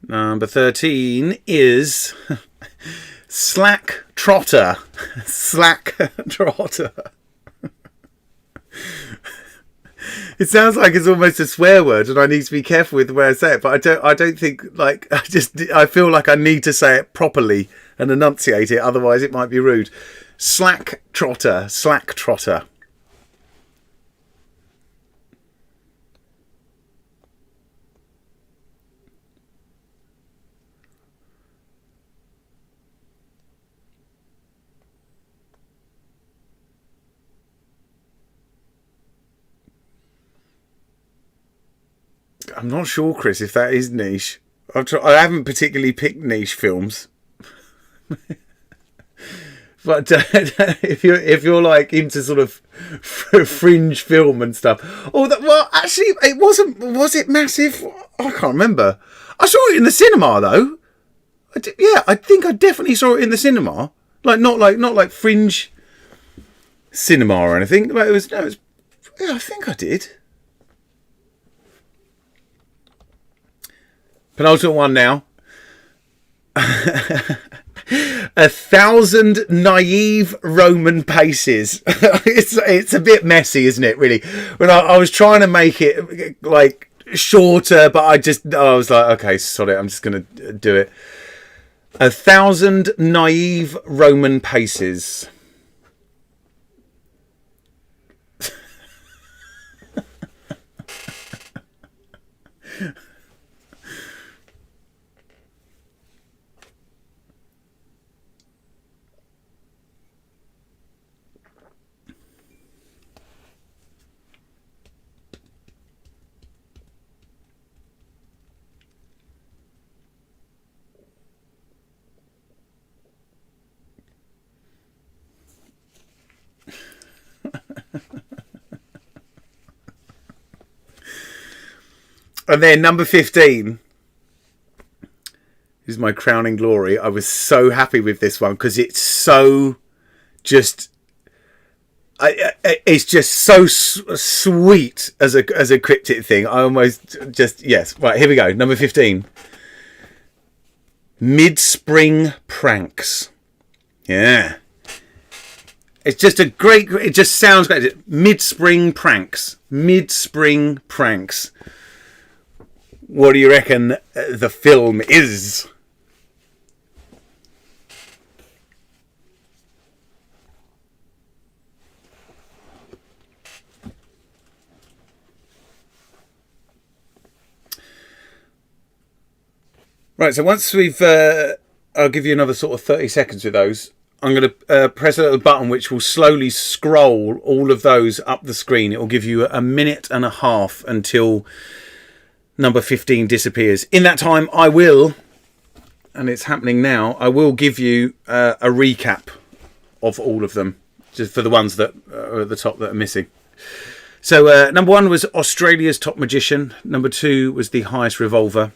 Number 13 is Slack Trotter. Slack Trotter. It sounds like it's almost a swear word, and I need to be careful with the way I say it. But I don't think, like, I feel like I need to say it properly and enunciate it. Otherwise, it might be rude. Slack Trotter. Slack Trotter. I'm not sure, Chris, if that is niche. I haven't particularly picked niche films, but if you're like into sort of fringe film and stuff, well, actually, it wasn't. Was it massive? I can't remember. I saw it in the cinema though. I think I definitely saw it in the cinema. Not like fringe cinema or anything. But it was. Yeah, I think I did. Penultimate one now. 1,000 naive Roman paces. It's a bit messy, isn't it, really? When I was trying to make it like shorter, but I was like, okay, sorry, I'm just going to do it. 1,000 naive Roman paces. And then number 15 is my crowning glory. I was so happy with this one because it's so just... it's just so sweet as a cryptic thing. I almost just... Yes. Right, here we go. Number 15. Mid-spring pranks. Yeah. It's just a great... It just sounds great. Mid-spring pranks. Mid-spring pranks. What do you reckon the film is? Right, so once we've... I'll give you another sort of 30 seconds with those. I'm going to press a little button which will slowly scroll all of those up the screen. It will give you a minute and a half until number 15 disappears. In that time, I will, and it's happening now, I will give you a recap of all of them, just for the ones that are at the top that are missing. So number 1 was Australia's Top Magician. Number 2 was The Highest Revolver.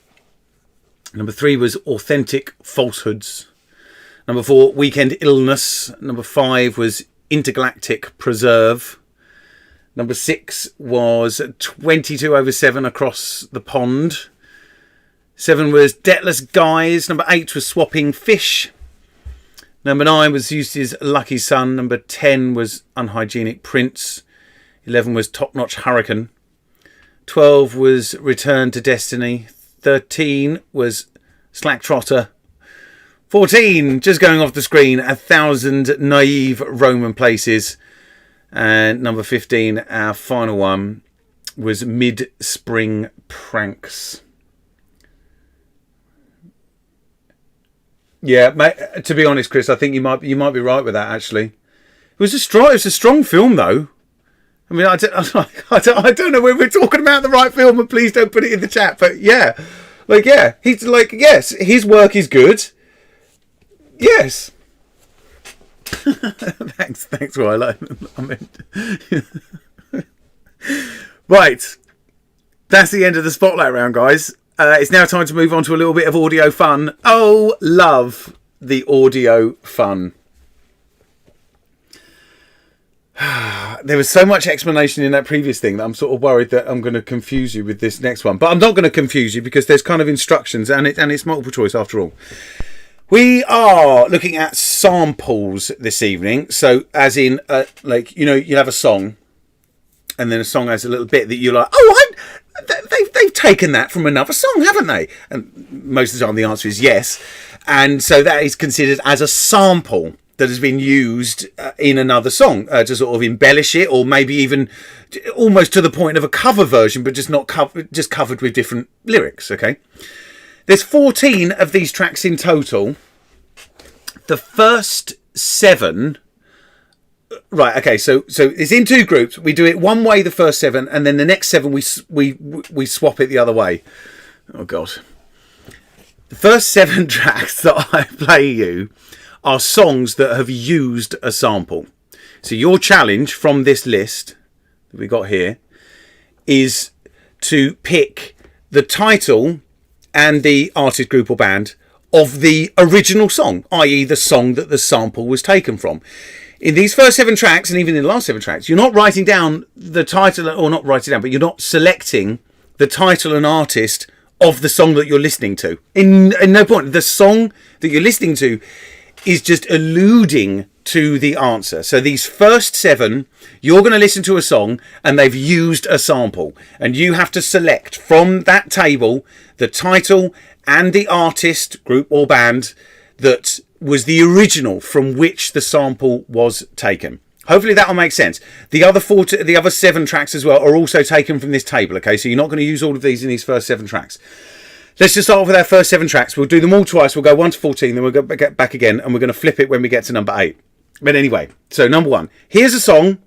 Number 3 was Authentic Falsehoods. Number 4, Weekend Illness. Number 5 was Intergalactic Preserve. Number 6 was 22 over 7 Across the Pond. 7 was Debtless Guys. Number 8 was Swapping Fish. Number 9 was Zeus's Lucky Son. Number 10 was Unhygienic Prince. 11 was Top Notch Hurricane. 12 was Return to Destiny. 13 was Slack Trotter. 14, just going off the screen, 1,000 Naive Roman Places. And number 15, our final one, was Mid-Spring Pranks. Yeah, mate, to be honest, Chris, I think you might be right with that. Actually, it was a strong film, though. I mean, I don't know when we're talking about the right film, and please don't put it in the chat. But yeah, he's like, yes, his work is good. Yes. Thanks, Riley. Right, that's the end of the spotlight round, guys. It's now time to move on to a little bit of audio fun. Oh, love the audio fun. There was so much explanation in that previous thing that I'm sort of worried that I'm going to confuse you with this next one. But I'm not going to confuse you because there's kind of instructions and it's multiple choice after all. We are looking at samples this evening. So as in, you have a song and then a song has a little bit that you're like, they've taken that from another song, haven't they? And most of the time the answer is yes. And so that is considered as a sample that has been used in another song to sort of embellish it, or maybe even almost to the point of a cover version, but just not just covered with different lyrics. Okay, there's 14 of these tracks in total. The first 7, right? Okay, so it's in 2 groups. We do it one way, the first 7, and then the next 7 we swap it the other way. Oh god, the first 7 tracks that I play you are songs that have used a sample. So your challenge from this list that we got here is to pick the title and the artist, group or band of the original song, i.e. the song that the sample was taken from. In these first 7 tracks, and even in the last 7 tracks, you're not writing down the title, or not writing down, but you're not selecting the title and artist of the song that you're listening to. In no point. The song that you're listening to is just alluding to the answer. So these first 7, you're going to listen to a song and they've used a sample, and you have to select from that table the title and the artist, group or band that was the original from which the sample was taken. Hopefully that will make sense. The other 7 tracks as well are also taken from this table. Okay, so you're not going to use all of these in these first 7 tracks. Let's just start off with our first 7 tracks. We'll do them all twice. We'll go 1 to 14, then we'll go back again, and we're going to flip it when we get to number 8. But anyway, so number 1. Here's a song.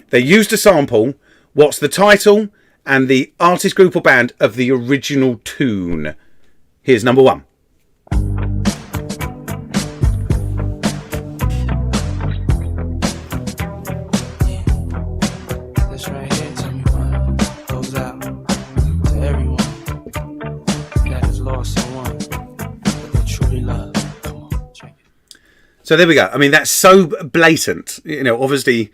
They used a sample. What's the title and the artist, group or band of the original tune? Here's number 1. So there we go. I mean, that's so blatant, obviously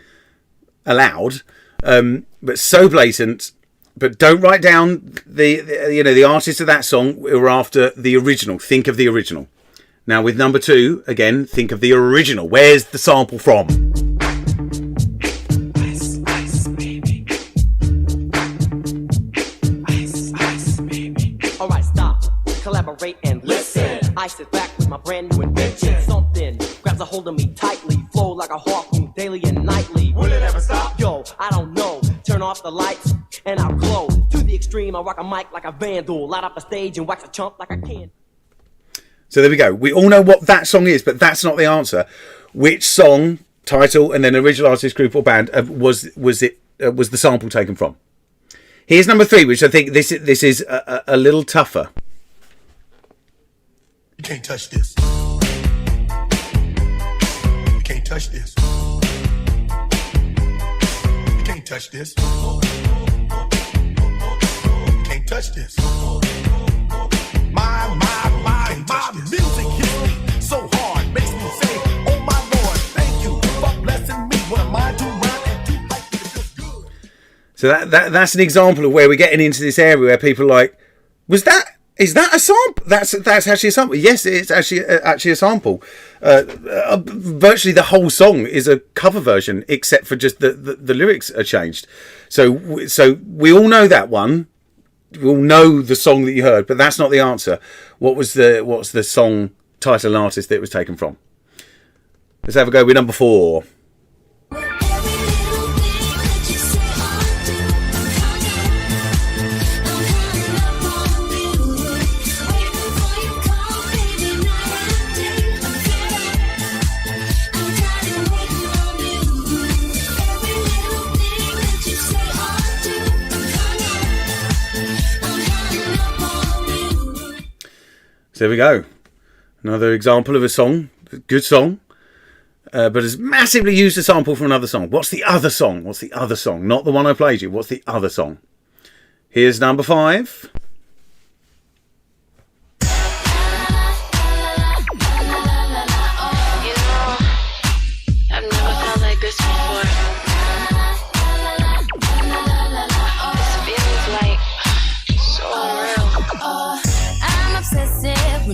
allowed, but so blatant. But don't write down the artist of that song. We're after the original. Think of the original. Now with number 2, again, think of the original. Where's the sample from? Ice, ice, baby. Ice, ice, baby. All right, stop, collaborate and listen. I sit back with my brand new invention. Something grabs a hold of me tightly, flow like a harpoon daily and nightly. Will it ever stop? Yo, I don't know. Turn off the lights and I'll glow. To the extreme, I rock a mic like a vandal. Light up a stage and wax a chump like I can. So there we go. We all know what that song is, but that's not the answer. Which song, title, and then original artist, group or band was the sample taken from? Here's number 3, which I think this is a little tougher. You can't touch this. You can't touch this. You can't touch this. You can't touch this. My music hits me so hard, makes me say, oh my Lord, thank you for blessing me. What am I to run and do like it feels good? So that's an example of where we're getting into this area where people are like, is that a sample? That's actually a sample. Yes, it's actually a sample. Virtually the whole song is a cover version, except for just the lyrics are changed. So we all know that one. We all know the song that you heard, but that's not the answer. What's the song title and artist that it was taken from? Let's have a go with number 4. So there we go. Another example of a song, a good song, but has massively used a sample from another song. What's the other song? What's the other song? Not the one I played you. What's the other song? Here's number 5.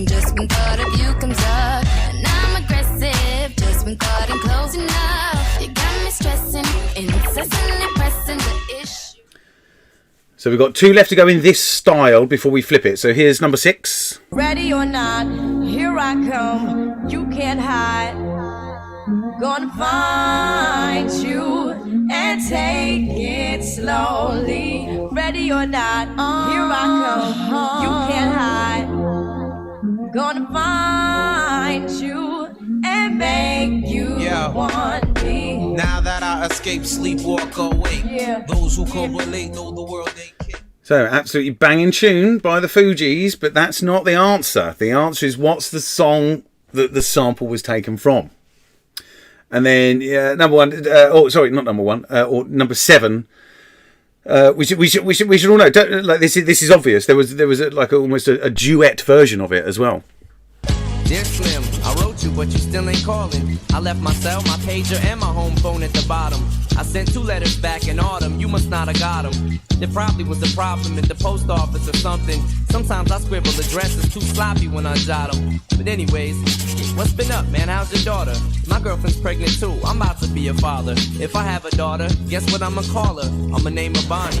Just when thought of you comes up, and I'm aggressive. Just when thought I'm close enough, you got me stressing, incessantly pressing the issue. So we've got 2 left to go in this style before we flip it. So here's number 6. Ready or not, here I come. You can't hide. Gonna find you and take it slowly. Ready or not, here I come. You can't hide. Gonna find you and make you want me. Now that I escape, sleep, walk away. Those who correlate know the world ain't kidding. So absolutely banging tune by the Fugees, but that's not the answer. The answer is what's the song that the sample was taken from. And then number 1, not number 1, or number 7. We should all know. Like this is obvious. There was almost a duet version of it as well. Dear Slim, I wrote you, but you still ain't calling. I left my cell, my pager, and my home phone at the bottom. I sent 2 letters back in autumn. You must not have got them. There probably was a problem at the post office or something. Sometimes I scribble addresses too sloppy when I jot them. But anyways, what's been up, man? How's your daughter? My girlfriend's pregnant too. I'm about to be a father. If I have a daughter, guess what I'ma call her? I'ma name her Bonnie.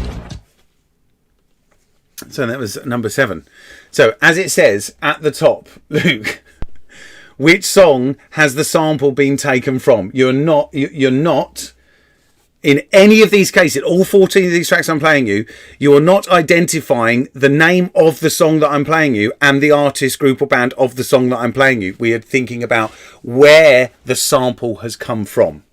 So that was number 7. So as it says at the top, Luke, which song has the sample been taken from? You're not in any of these cases, all 14 of these tracks I'm playing you, you're not identifying the name of the song that I'm playing you and the artist, group or band of the song that I'm playing you. We are thinking about where the sample has come from.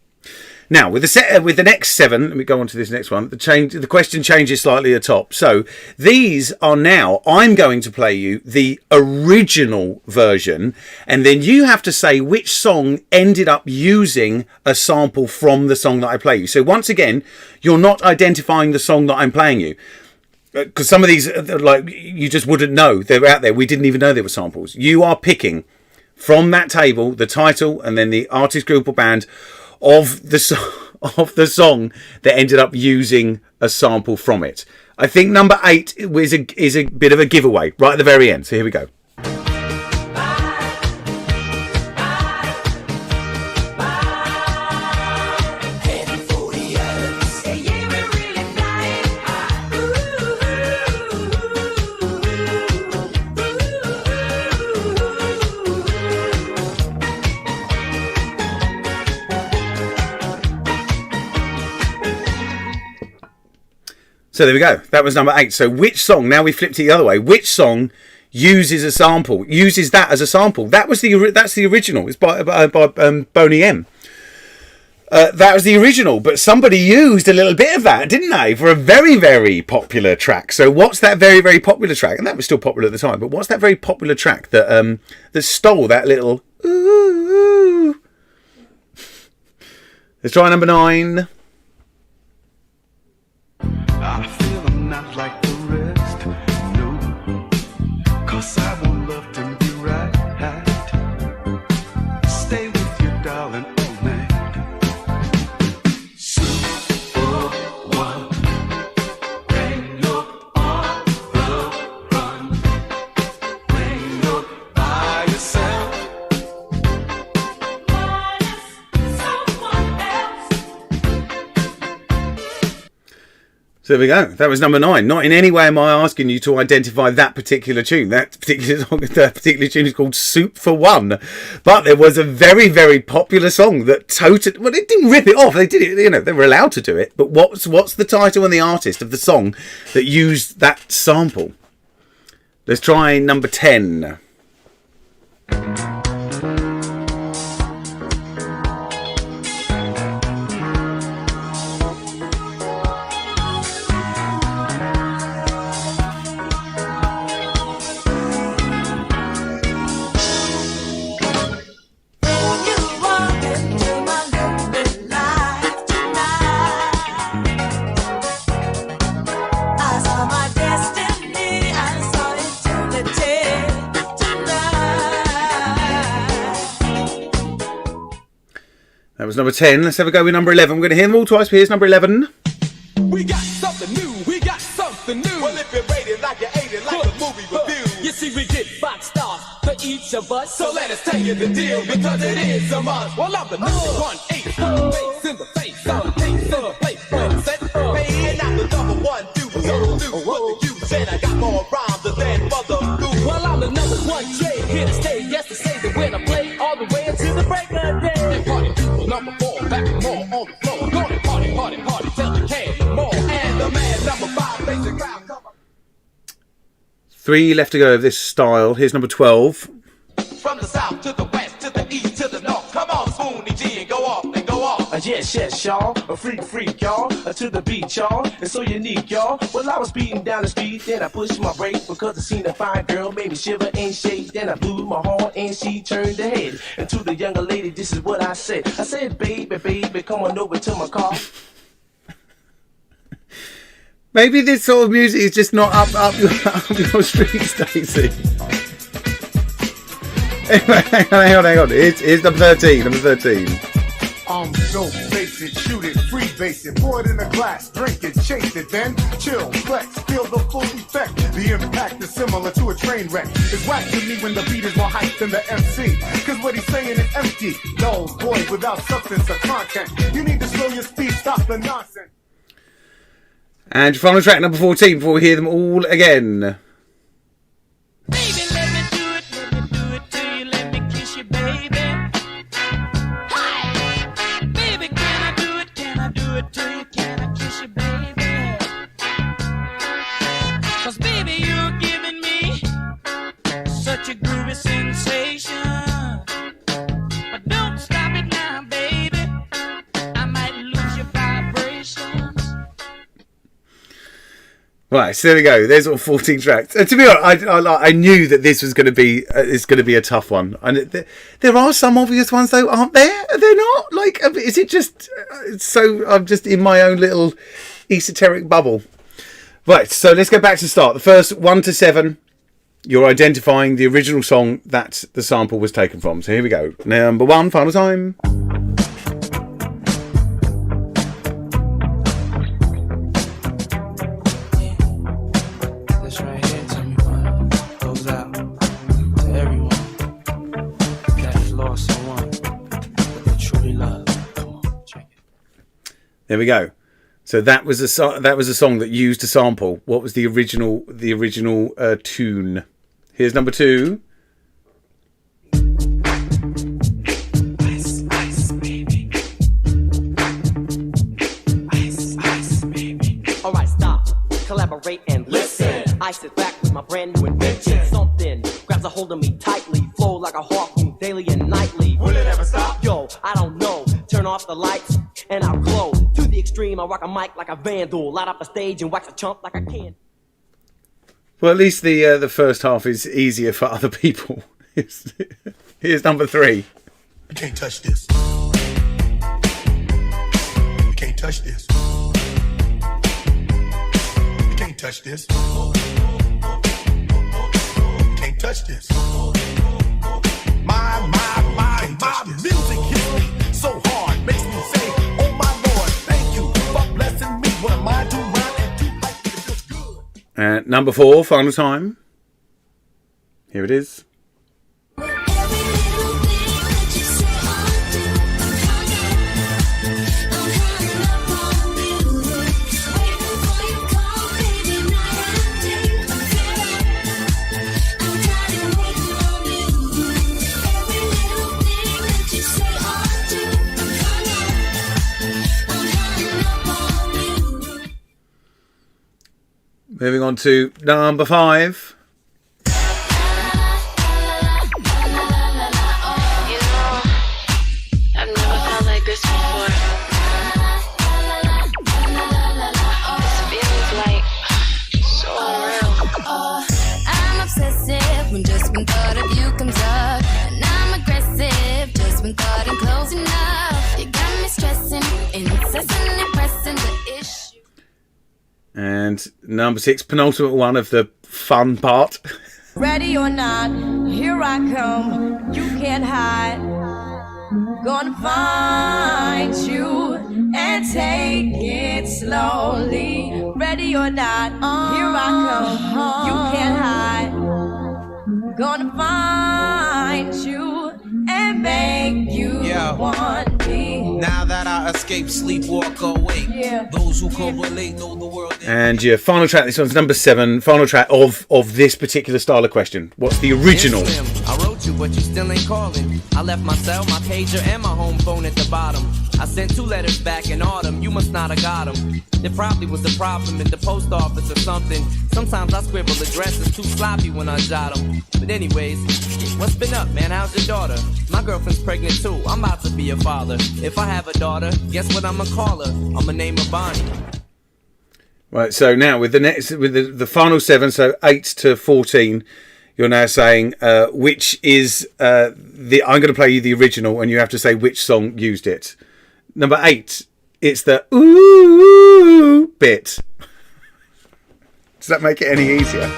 Now, with the next 7, let me go on to this next one. The question changes slightly at the top. So these are now, I'm going to play you the original version, and then you have to say which song ended up using a sample from the song that I play you. So once again, you're not identifying the song that I'm playing you. Because some of these, like, you just wouldn't know. They're out there. We didn't even know they were samples. You are picking from that table the title and then the artist, group or band of the song that ended up using a sample from it. I think number 8 is a bit of a giveaway right at the very end. So here we go. So there we go. That was number 8. So which song, now we flipped it the other way, which song uses a sample, uses that as a sample? That's the original. It's by Boney M. That was the original, but somebody used a little bit of that, didn't they, for a very, very popular track. So what's that very, very popular track? And that was still popular at the time, but what's that very popular track that stole that little ooh? Let's try number 9. I feel I'm not like the rest, no, 'cause I would love to be right. Stay with you, darling, all night. Superwoman, when you're on the run, when you're by yourself, someone else. So there we go. That was number 9. Not in any way am I asking you to identify that particular tune. That particular tune is called Soup for One. But there was a very, very popular song that totally... Well, it didn't rip it off. They did it, you know, they were allowed to do it. But what's the title and the artist of the song that used that sample? Let's try number 10. That was number 10. Let's have a go with number 11. We're going to hear them all twice, but here's number 11. We got something new, we got something new. Well, if you rate it like you ate it, like a movie review. You see, we get 5 stars for each of us. So let us tell you the deal, because it is a must. Well, I'm the number 1 ace, face in the face. I'm the ace of the place, when set, hey, and I'm the number 1 dude. So do what the you said, I got more rhymes than mother food. Well, I'm the number 1 J, here to stay, yes to say that when I play all the way until the break of day. And party people, number 4, back and more on the floor. Gonna party, party, party, tell the can more. And the man, number 5, basic crowd. 3 left to go of this style. Here's number 12. From the south to the west, to the east, to the north. Come on, Spoonie G, and go off, and go off. Yes, y'all. A freak, y'all. To the beat, y'all. It's so unique, y'all. Well, I was speeding down the street, then I pushed my brake because I seen a fine girl, made me shiver and shake. Then I blew my horn and she turned her head. And to the younger lady, this is what I said. I said, baby, come on over to my car. Maybe this sort of music is just not up your street, Stacey. Anyway, hang on. Here's number 13. Number 13. I'm so basic, shoot it, free basic, pour it in a glass, drink it, chase it, then chill, flex, feel the full effect. The impact is similar to a train wreck. It's whack to me when the beat is more hype than the MC, cause what he's saying is empty. No, boy, without substance or content. You need to slow your speed, stop the nonsense. And your final track, number 14, before we hear them all again. Baby, let me do it till you let me kiss you, baby. Hi. Baby, can I do it till you can I kiss you, baby? Cause baby, you're giving me such a groovy sensation. But don't stop it now, baby. I might lose your vibrations. Right, so there we go. There's all 14 tracks. To be honest, I knew that this was going to be a tough one. And there are some obvious ones though, aren't there? They're not. Like, is it just so I'm just in my own little esoteric bubble? Right. So let's go back to the start. The first 1 to 7, you're identifying the original song that the sample was taken from. So here we go. Number 1, final time. There we go. So that was a song that used a sample. What was the original tune? Here's number 2. Ice, ice, baby. Ice, ice, baby. All right, stop, collaborate and listen. I sit back with my brand new invention. Something grabs a hold of me tightly, flow like a harpoon daily and nightly. Will it ever stop? Yo, I don't know. Turn off the lights and I'll glow. To the extreme, I rock a mic like a vandal. Light up a stage and wax a chump like I can. Well, at least the first half is easier for other people. Here's number 3. You can't touch this. You can't touch this. You can't touch this. You can't touch this. My music hits me so hard, makes me say, oh my Lord, thank you for blessing me. What am I to run and keep like it feels good? Number 4, final time. Here it is. Moving on to number 5. I've never felt like this before. This feels like so real. I'm obsessive when just one thought of you comes up, and I'm aggressive just when thought ain't close enough. You got me stressing, incessantly pressing the issue. And number 6, penultimate one of the fun part. Ready or not, here I come. You can't hide. Gonna find you and take it slowly. Ready or not, here I come. You can't hide. Gonna find you and make you want me. Now that I escape, sleep, walk awake. Yeah. Those who correlate know the world. And your final track, this one's number 7, final track of this particular style of question. What's the original? Slim, I wrote you, but you still ain't calling. I left my cell, my pager, and my home phone at the bottom. I sent 2 letters back in autumn. You must not have got them. There probably was a problem in the post office or something. Sometimes I scribble addresses too sloppy when I jot them. But anyways, what's been up, man? How's your daughter? My girlfriend's pregnant too. I'm about to be a father. If I have a daughter, guess what I'ma call her? I'ma name her Bonnie. Right, so now with the final 7, so 8 to 14, you're now saying which is I'm going to play you the original, and you have to say which song used it. Number 8, it's the ooh bit. Does that make it any easier?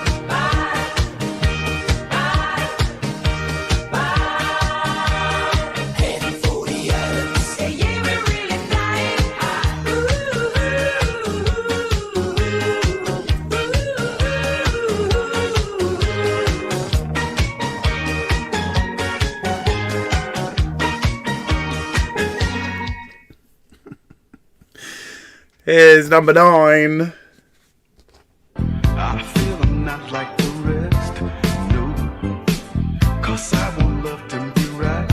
Here's number 9. I feel I'm not like the rest, no, 'cause I want love to be right.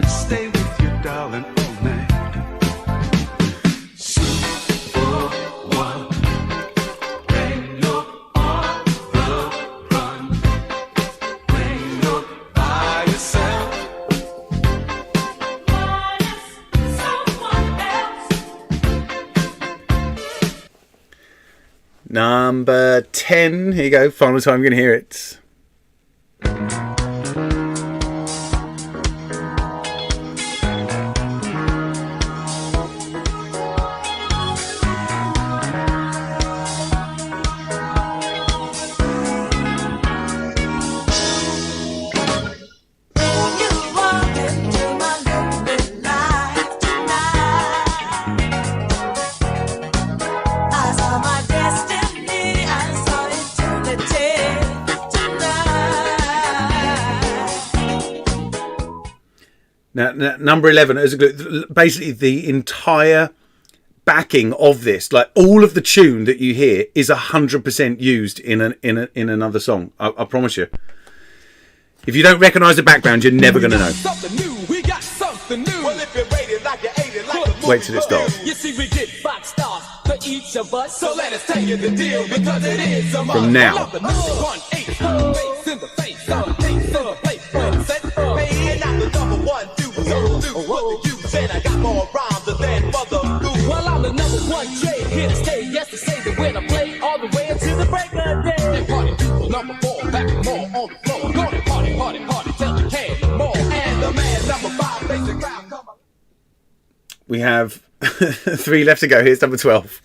Stay with you, darling, all night. Superwoman, when you're on the run, when you're by yourself. Number 10. Here you go. Final time you're going to hear it. Now, number 11 is basically the entire backing of this, like all of the tune that you hear, is 100% used in another song. I promise you. If you don't recognise the background, you're never going to know. Something new, we got something new. Well, if you rate it like you ate it like a Wait till it starts. You see, we get 5 stars for each of us. So let us tell you the deal, because it is a must. From now. I love the number 1, 8, face in the face, some things, some place, when set, hey, and I'm the number 1, do, so do, what the you said, I got more rhymes than mother do. Well, I'm the number 1 trade, here to stay, yes to say that when I play, all the way until the break of day. And party people, number 4, back more on the floor, gonna party, party, party, till you can more. And the man, number 5, makes the crowd come up. We have 3 left to go. Here's number 12.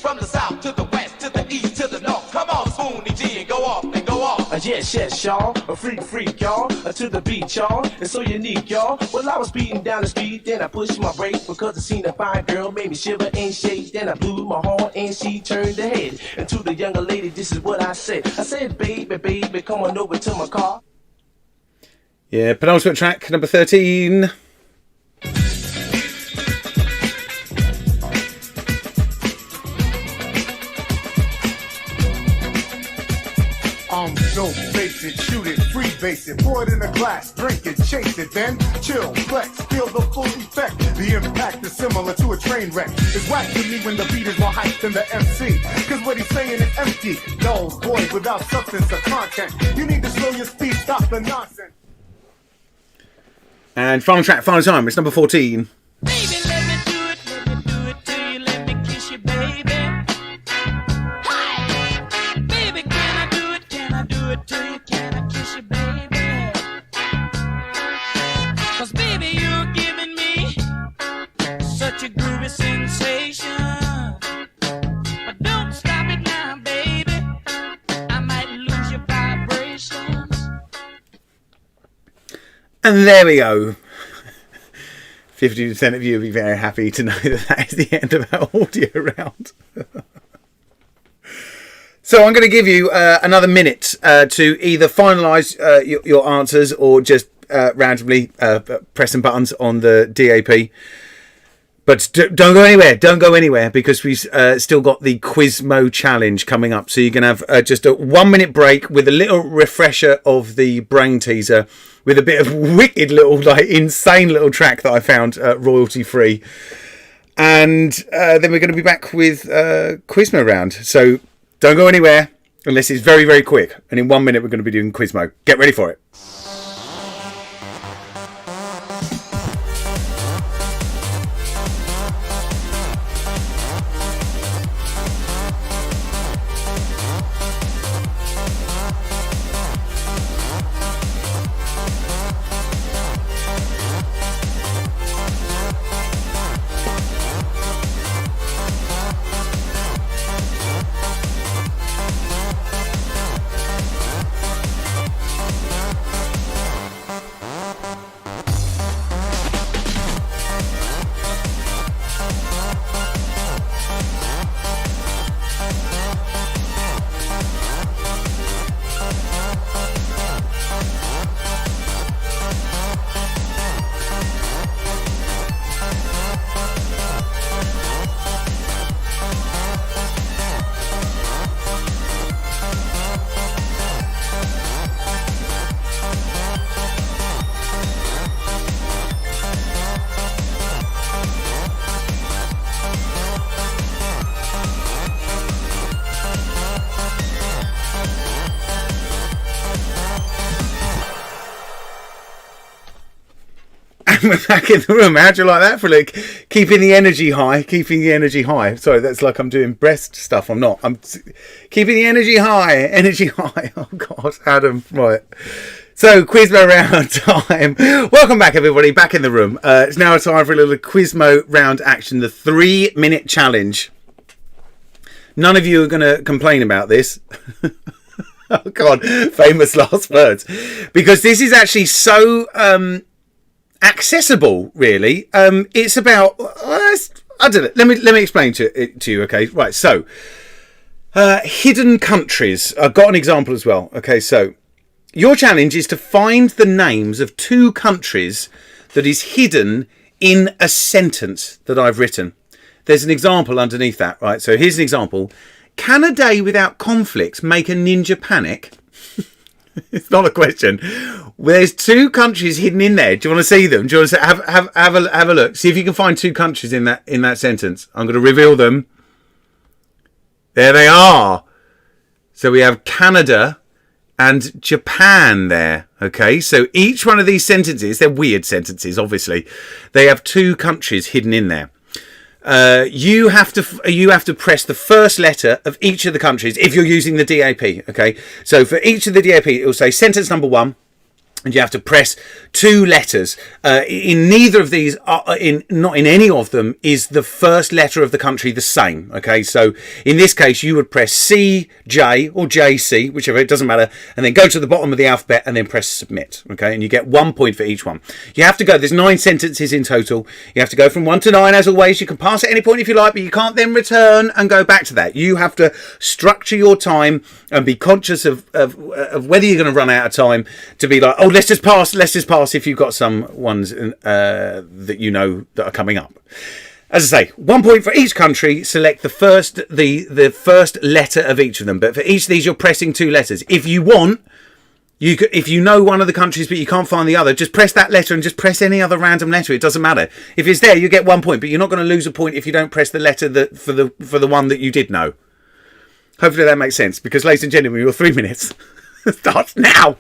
From the south to the west, to the east, to the north. Come on, Spoonie G, and go off, and go off. Yes, y'all. A freak, y'all. To the beat, y'all. It's so unique, y'all. Well, I was speeding down the street, then I pushed my brake because I seen a fine girl, made me shiver and shake. Then I blew my horn, and she turned her head. And to the younger lady, this is what I said. I said, baby, come on over to my car. Yeah, penultimate track, number 13. Don't face it, shoot it, free base it, pour it in a glass, drink it, chase it, then chill, flex, feel the full effect. The impact is similar to a train wreck. It's whack to me when the beat is more hype than the MC, cause what he's saying is empty. No, boy, without substance or content. You need to slow your speed, stop the nonsense. And final track, final time. It's number 14. Baby, let me do it to you, let me kiss you, baby. Hi. Baby, can I do it to you, can I kiss you, baby? 'Cause baby, you're giving me such a groovy sensation. But don't stop it now, baby, I might lose your vibrations. And there we go. 50% of you will be very happy to know that that is the end of our audio round. So I'm going to give you another minute to either finalise your answers or just randomly press some buttons on the DAP. But don't go anywhere. Don't go anywhere because we've still got the Quizmo challenge coming up. So you're going to have just a 1 minute break with a little refresher of the Brainteaser with a bit of wicked little, like insane little track that I found royalty free. And then we're going to be back with Quizmo round. So don't go anywhere unless it's very, very quick. And in 1 minute, we're going to be doing Quizmo. Get ready for it. We're back in the room. How'd you like that for like keeping the energy high? Keeping the energy high. Sorry, that's like I'm doing breast stuff. I'm not. I'm keeping the energy high. Energy high. Oh God, Adam. Right. So Quizmo round time. Welcome back, everybody. Back in the room. It's now time for a little Quizmo round action. The 3 minute challenge. None of you are going to complain about this. Oh God, famous last words. Because this is actually so accessible, really. It's about I don't know. Let me explain to you. Okay, right. So hidden countries. I've got an example as well. Okay, so your challenge is to find the names of 2 countries that is hidden in a sentence that I've written. There's an example underneath that, right? So here's an example. Can a day without conflict make a ninja panic? It's not a question. There's 2 countries hidden in there. Do you want to see them? Do you want to have a look? See if you can find 2 countries in that sentence. I'm going to reveal them. There they are. So we have Canada and Japan there. Okay, so each one of these sentences, they're weird sentences, obviously. They have 2 countries hidden in there. You have to press the first letter of each of the countries if you're using the DAP. Okay, so for each of the DAP, it will say sentence number 1, and you have to press 2 letters. In neither of these, not in any of them, is the first letter of the country the same. Okay, so in this case, you would press CJ or JC, whichever, it doesn't matter, and then go to the bottom of the alphabet and then press submit. Okay, and you get 1 point for each one. You have to go. There's 9 sentences in total. You have to go from 1 to 9 as always. You can pass at any point if you like, but you can't then return and go back to that. You have to structure your time and be conscious of whether you're going to run out of time to be like, oh, let's just pass if you've got some ones that you know that are coming up. As I say, 1 point for each country. Select the first letter of each of them. But for each of these, you're pressing 2 letters. If you want, if you know one of the countries but you can't find the other, just press that letter and just press any other random letter. It doesn't matter. If it's there, you get 1 point. But you're not going to lose a point if you don't press the letter for the one that you did know. Hopefully that makes sense. Because, ladies and gentlemen, your 3 minutes starts now.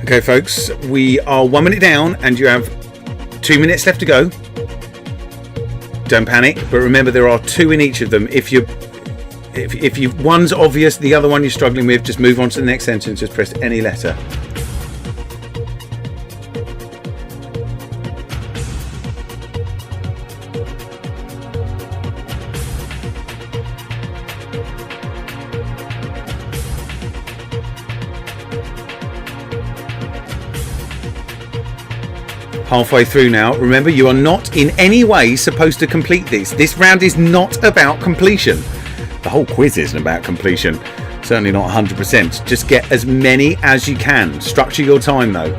Okay, folks, we are 1 minute down and you have 2 minutes left to go. Don't panic, but remember there are 2 in each of them. If one's obvious, the other one you're struggling with, just move on to the next sentence. Just press any letter. Halfway through now. Remember, you are not in any way supposed to complete this. This round is not about completion. The whole quiz isn't about completion. Certainly not 100%. Just get as many as you can. Structure your time though.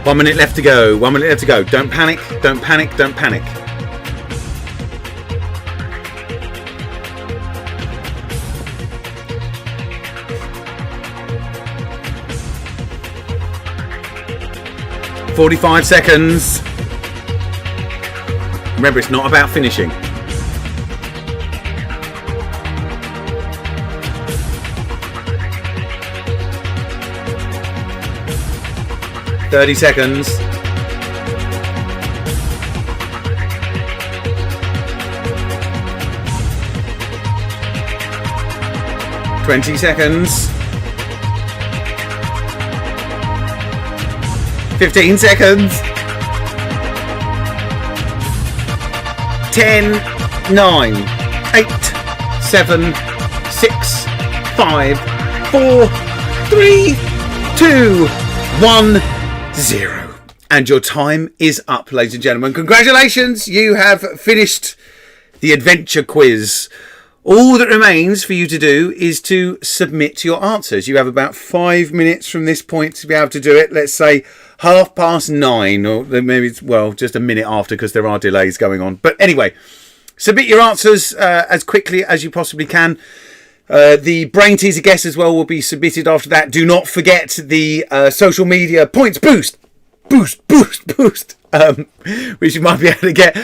One minute left to go. 1 minute left to go. Don't panic. Don't panic. Don't panic. "45 seconds. Remember, it's not about finishing. "30 seconds. "20 seconds. 15 seconds. 10, 9, 8, 7, 6, 5, 4, 3, 2, 1, 0. And your time is up, ladies and gentlemen. Congratulations, you have finished the adventure quiz. All that remains for you to do is to submit your answers. You have about 5 minutes from this point to be able to do it. Let's say 9:30, or maybe it's, well, just a minute after, because there are delays going on. But anyway, submit your answers as quickly as you possibly can. The Brainteaser guess as well will be submitted after that. Do not forget the social media points boost, which you might be able to get.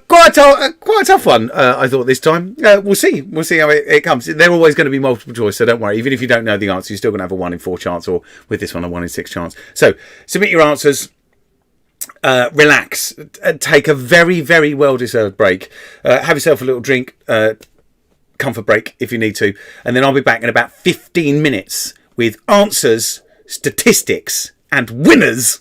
Quite a tough one, I thought, this time. We'll see how it comes. They're always going to be multiple choice, so don't worry. Even if you don't know the answer, you're still going to have a 1 in 4 chance, or with this one a 1 in 6 chance. So submit your answers. Relax, take a very, very well deserved break. Have yourself a little drink, comfort break if you need to, and then I'll be back in about 15 minutes with answers, statistics, and winners.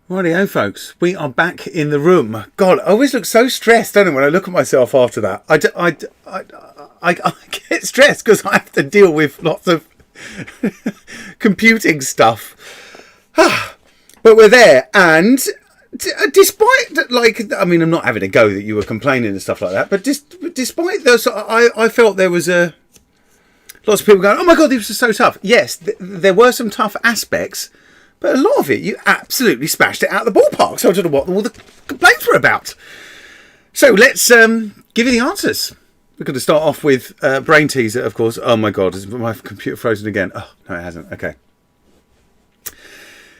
Rightio, folks, we are back in the room. God, I always look so stressed, don't I, when I look at myself after that. I get stressed because I have to deal with lots of computing stuff. But we're there, and despite, like, I mean, I'm not having a go that you were complaining and stuff like that, but despite those, I felt there was lots of people going, oh my God, this was so tough. Yes, there were some tough aspects, but a lot of it, you absolutely smashed it out of the ballpark. So I don't know what all the complaints were about. So let's give you the answers. We're going to start off with Brainteaser, of course. Oh my God, is my computer frozen again? Oh, no, it hasn't. Okay.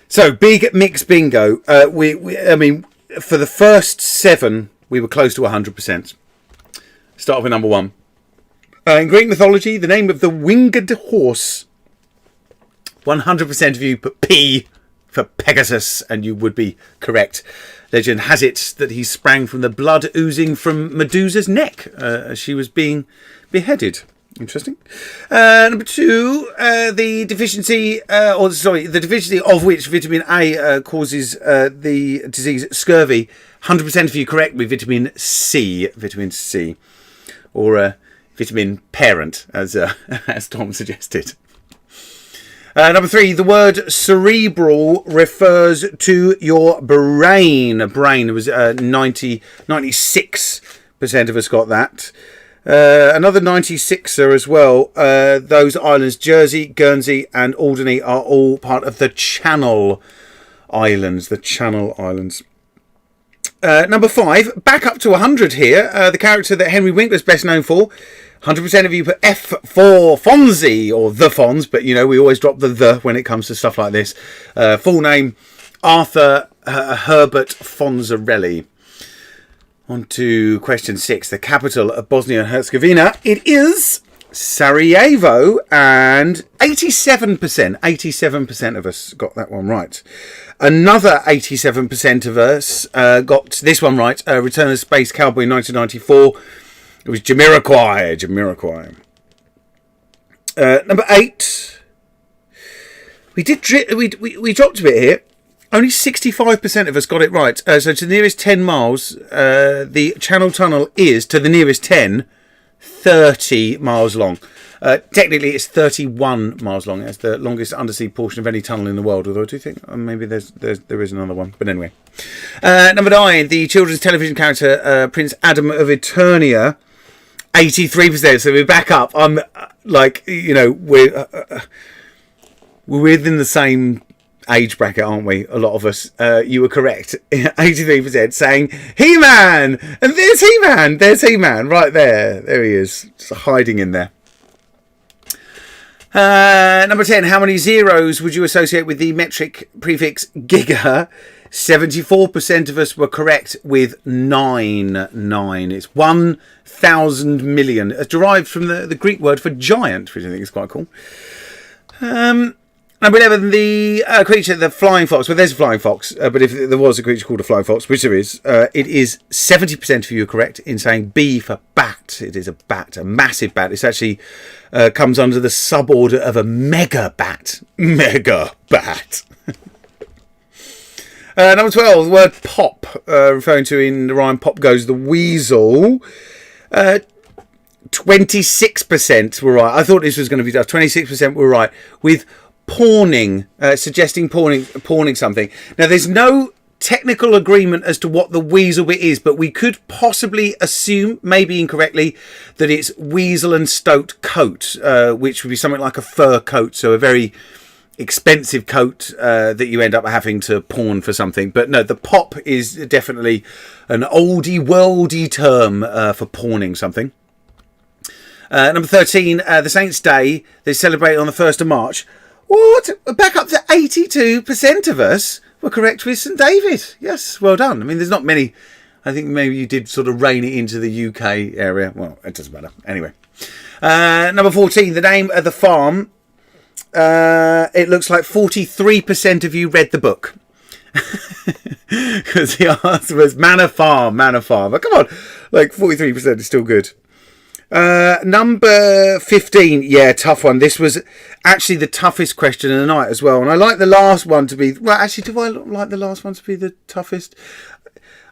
So, Big Mix Bingo. I mean, for the first 7, we were close to 100%. Start off with number 1. In Greek mythology, the name of the winged horse. 100% of you put P for Pegasus, and you would be correct. Legend has it that he sprang from the blood oozing from Medusa's neck as she was being beheaded. Interesting. Number 2, the deficiency of which vitamin A causes the disease scurvy. 100% of you correct with vitamin C. Vitamin C. Or vitamin parent, as Tom suggested. Number 3, the word cerebral refers to your brain. Brain was 96% of us got that. Another 96er as well. Those islands, Jersey, Guernsey and Alderney, are all part of the Channel Islands. The Channel Islands. Number 5, back up to 100 here. The character that Henry Winkler's best known for. 100% of you put F for Fonzie, or the Fonz, but you know, we always drop the when it comes to stuff like this. Full name, Arthur Herbert Fonzarelli. On to question 6, the capital of Bosnia and Herzegovina. It is Sarajevo, and 87% of us got that one right. Another 87% of us got this one right. Return of Space Cowboy in 1994. It was Jamiroquai. Number 8. We dropped a bit here. Only 65% of us got it right. So to the nearest 10 miles, the Channel Tunnel is, to the nearest 10, 30 miles long. Technically, it's 31 miles long. It's the longest undersea portion of any tunnel in the world. Although I do think maybe there is another one. But anyway. Number 9, the children's television character Prince Adam of Eternia. 83%. So we're back up. I'm like, you know, we're within the same age bracket, aren't we? A lot of us. You were correct. 83% saying He-Man, and there's He-Man. There's He-Man right there. There he is, just hiding in there. Number 10. How many zeros would you associate with the metric prefix giga? 74% of us were correct with 9. It's 1,000 million. It's derived from the Greek word for giant, which I think is quite cool. Number 11, the creature, the flying fox. Well, there's a flying fox, but if there was a creature called a flying fox, which there is, it is 70% of you are correct in saying B for bat. It is a bat, a massive bat. It's actually comes under the suborder of a mega bat. Mega bat. Number 12, the word pop, referring to in the rhyme Pop Goes the Weasel. 26% were right. I thought this was going to be tough. 26% were right with pawning, suggesting pawning something. Now, there's no technical agreement as to what the weasel bit is, but we could possibly assume, maybe incorrectly, that it's weasel and stoat coat, which would be something like a fur coat, so a very expensive coat that you end up having to pawn for something. But no, the pop is definitely an oldie worldy term for pawning something. Number 13, the Saints' Day. They celebrate on the 1st of March. What? Back up to 82% of us were correct with St. David. Yes, well done. I mean, there's not many. I think maybe you did sort of rein it into the UK area. Well, it doesn't matter. Anyway. Number 14, the name of the farm. It looks like 43% of you read the book. Because the answer was Manor Farm. But come on, like 43% is still good. Number 15. Yeah, tough one. This was actually the toughest question of the night as well. And I like the last one to be... Well, actually, do I like the last one to be the toughest?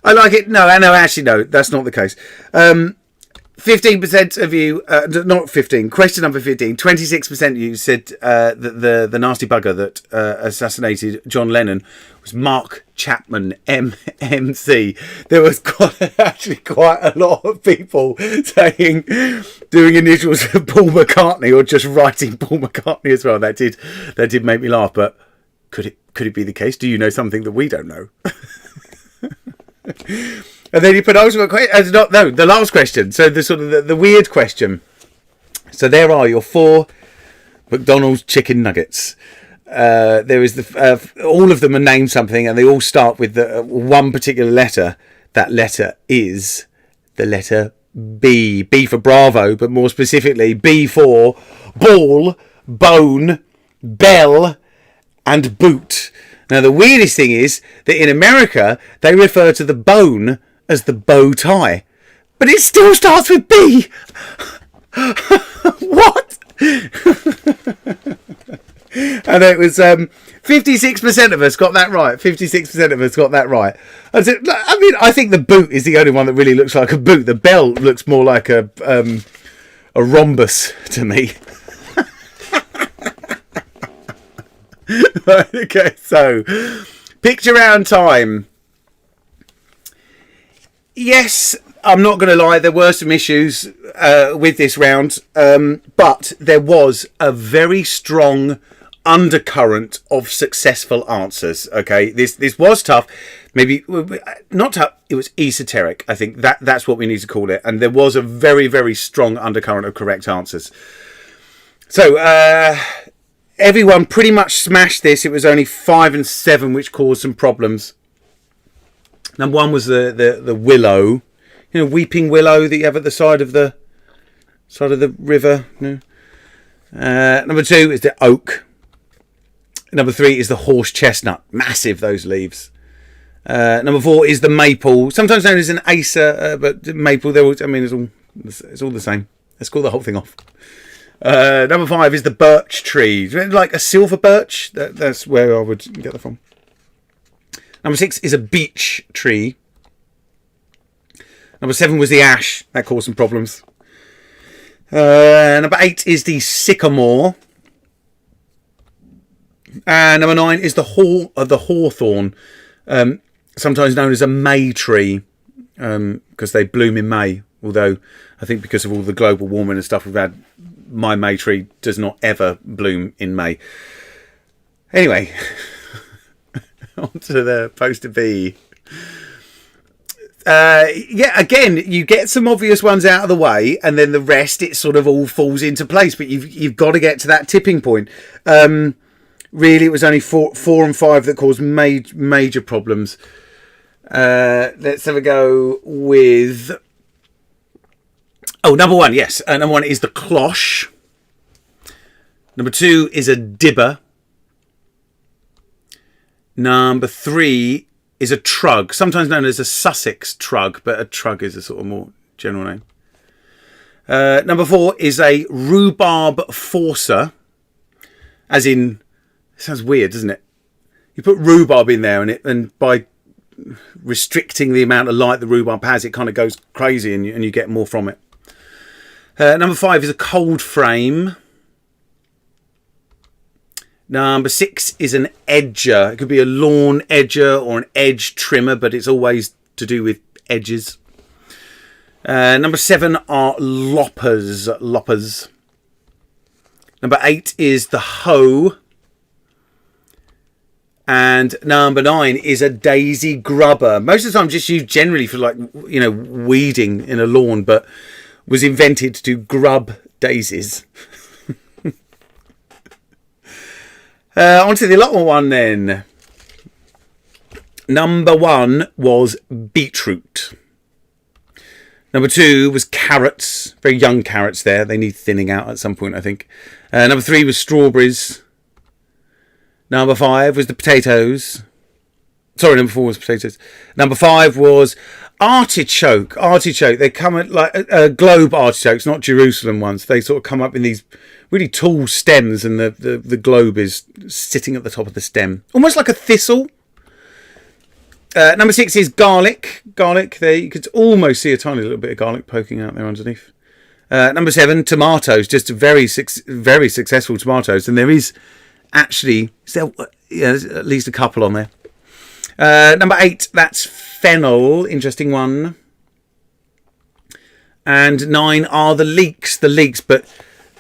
I like it. No, actually, no. That's not the case. 15% of you... not 15. Question number 15. 26% of you said that the nasty bugger that assassinated John Lennon was Mark Chapman, MC. There was actually quite a lot of people saying, doing initials for Paul McCartney or just writing Paul McCartney as well. That did make me laugh. But could it be the case? Do you know something that we don't know? And then you put ultimate question. No, the last question. So the sort of the weird question. So there are your 4 McDonald's chicken nuggets. There is all of them are named something, and they all start with the one particular letter. That letter is the letter B. B for Bravo, but more specifically, B for ball, bone, bell, and boot. Now, the weirdest thing is that in America, they refer to the bone as the bow tie, but it still starts with B. What? And it was 56% of us got that right. 56% of us got that right. I mean, I think the boot is the only one that really looks like a boot. The bell looks more like a rhombus to me. Okay, so picture round time. Yes, I'm not going to lie, there were some issues with this round, but there was a very strong undercurrent of successful answers. Okay, this was tough, maybe not tough. It was esoteric. I think that's what we need to call it. And there was a very, very strong undercurrent of correct answers. So everyone pretty much smashed this. It was only 5 and 7 which caused some problems. Number 1 was the willow, weeping willow that you have at the side of the river. Number 2 is the oak. Number 3 is the horse chestnut. Massive, those leaves. Number 4 is the maple, sometimes known as an acer, but maple. It's all the same. Let's call the whole thing off. Number 5 is the birch tree, like a silver birch. That's where I would get that from. Number 6 is a beech tree. Number 7 was the ash. That caused some problems. Number 8 is the sycamore. And number 9 is the hawthorn, sometimes known as a May tree, because they bloom in May. Although I think because of all the global warming and stuff we've had, my May tree does not ever bloom in May. Anyway, on to the poster B. Again, you get some obvious ones out of the way, and then the rest, it sort of all falls into place. But you've got to get to that tipping point. Really, it was only 4 and 5 that caused major problems. Let's have a go with... Oh, number 1, yes. Number 1 is the cloche. Number 2 is a dibber. Number 3 is a trug, sometimes known as a Sussex trug, but a trug is a sort of more general name. Number 4 is a rhubarb forcer, as in... It sounds weird, doesn't it? You put rhubarb in there, and by restricting the amount of light the rhubarb has, it kind of goes crazy, and you get more from it. Number 5 is a cold frame. Number 6 is an edger. It could be a lawn edger or an edge trimmer, but it's always to do with edges. Number 7 are loppers. Number 8 is the hoe. And number 9 is a daisy grubber. Most of the time just used generally for weeding in a lawn, but was invented to grub daisies. On to the allotment one then. Number 1 was beetroot. Number 2 was carrots. Very young carrots there. They need thinning out at some point, I think. Number 3 was strawberries. Number 5 was the potatoes. Sorry, number 4 was potatoes. Number 5 was artichoke. Artichoke. They come at like globe artichokes, not Jerusalem ones. They sort of come up in these really tall stems, and the globe is sitting at the top of the stem, almost like a thistle. Number 6 is garlic. Garlic. There you could almost see a tiny little bit of garlic poking out there underneath. Number 7, tomatoes. Just very successful tomatoes, and there is actually there's at least a couple on there. Number 8, that's fennel. Interesting one. And 9 are the leeks. But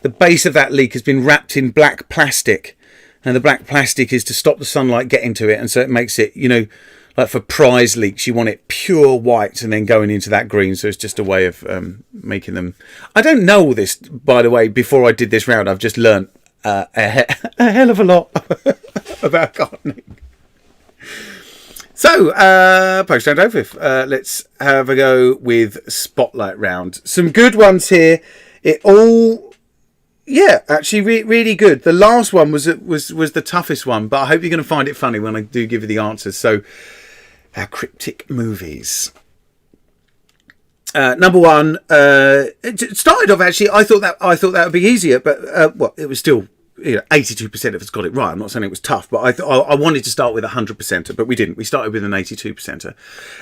the base of that leek has been wrapped in black plastic, and the black plastic is to stop the sunlight getting to it, and so it makes it, like for prize leeks, you want it pure white and then going into that green. So it's just a way of making them. I don't know all this, by the way. Before I did this round, I've just learnt a hell of a lot about gardening. So, post round over. Let's have a go with spotlight round. Some good ones here. Actually really good. The last one was the toughest one, but I hope you're going to find it funny when I do give you the answers. So, our cryptic movies. Number 1, it started off actually. I thought that would be easier, but it was still. 82% of us got it right. I'm not saying it was tough, but I wanted to start with 100%er, but we didn't. We started with an 82%er.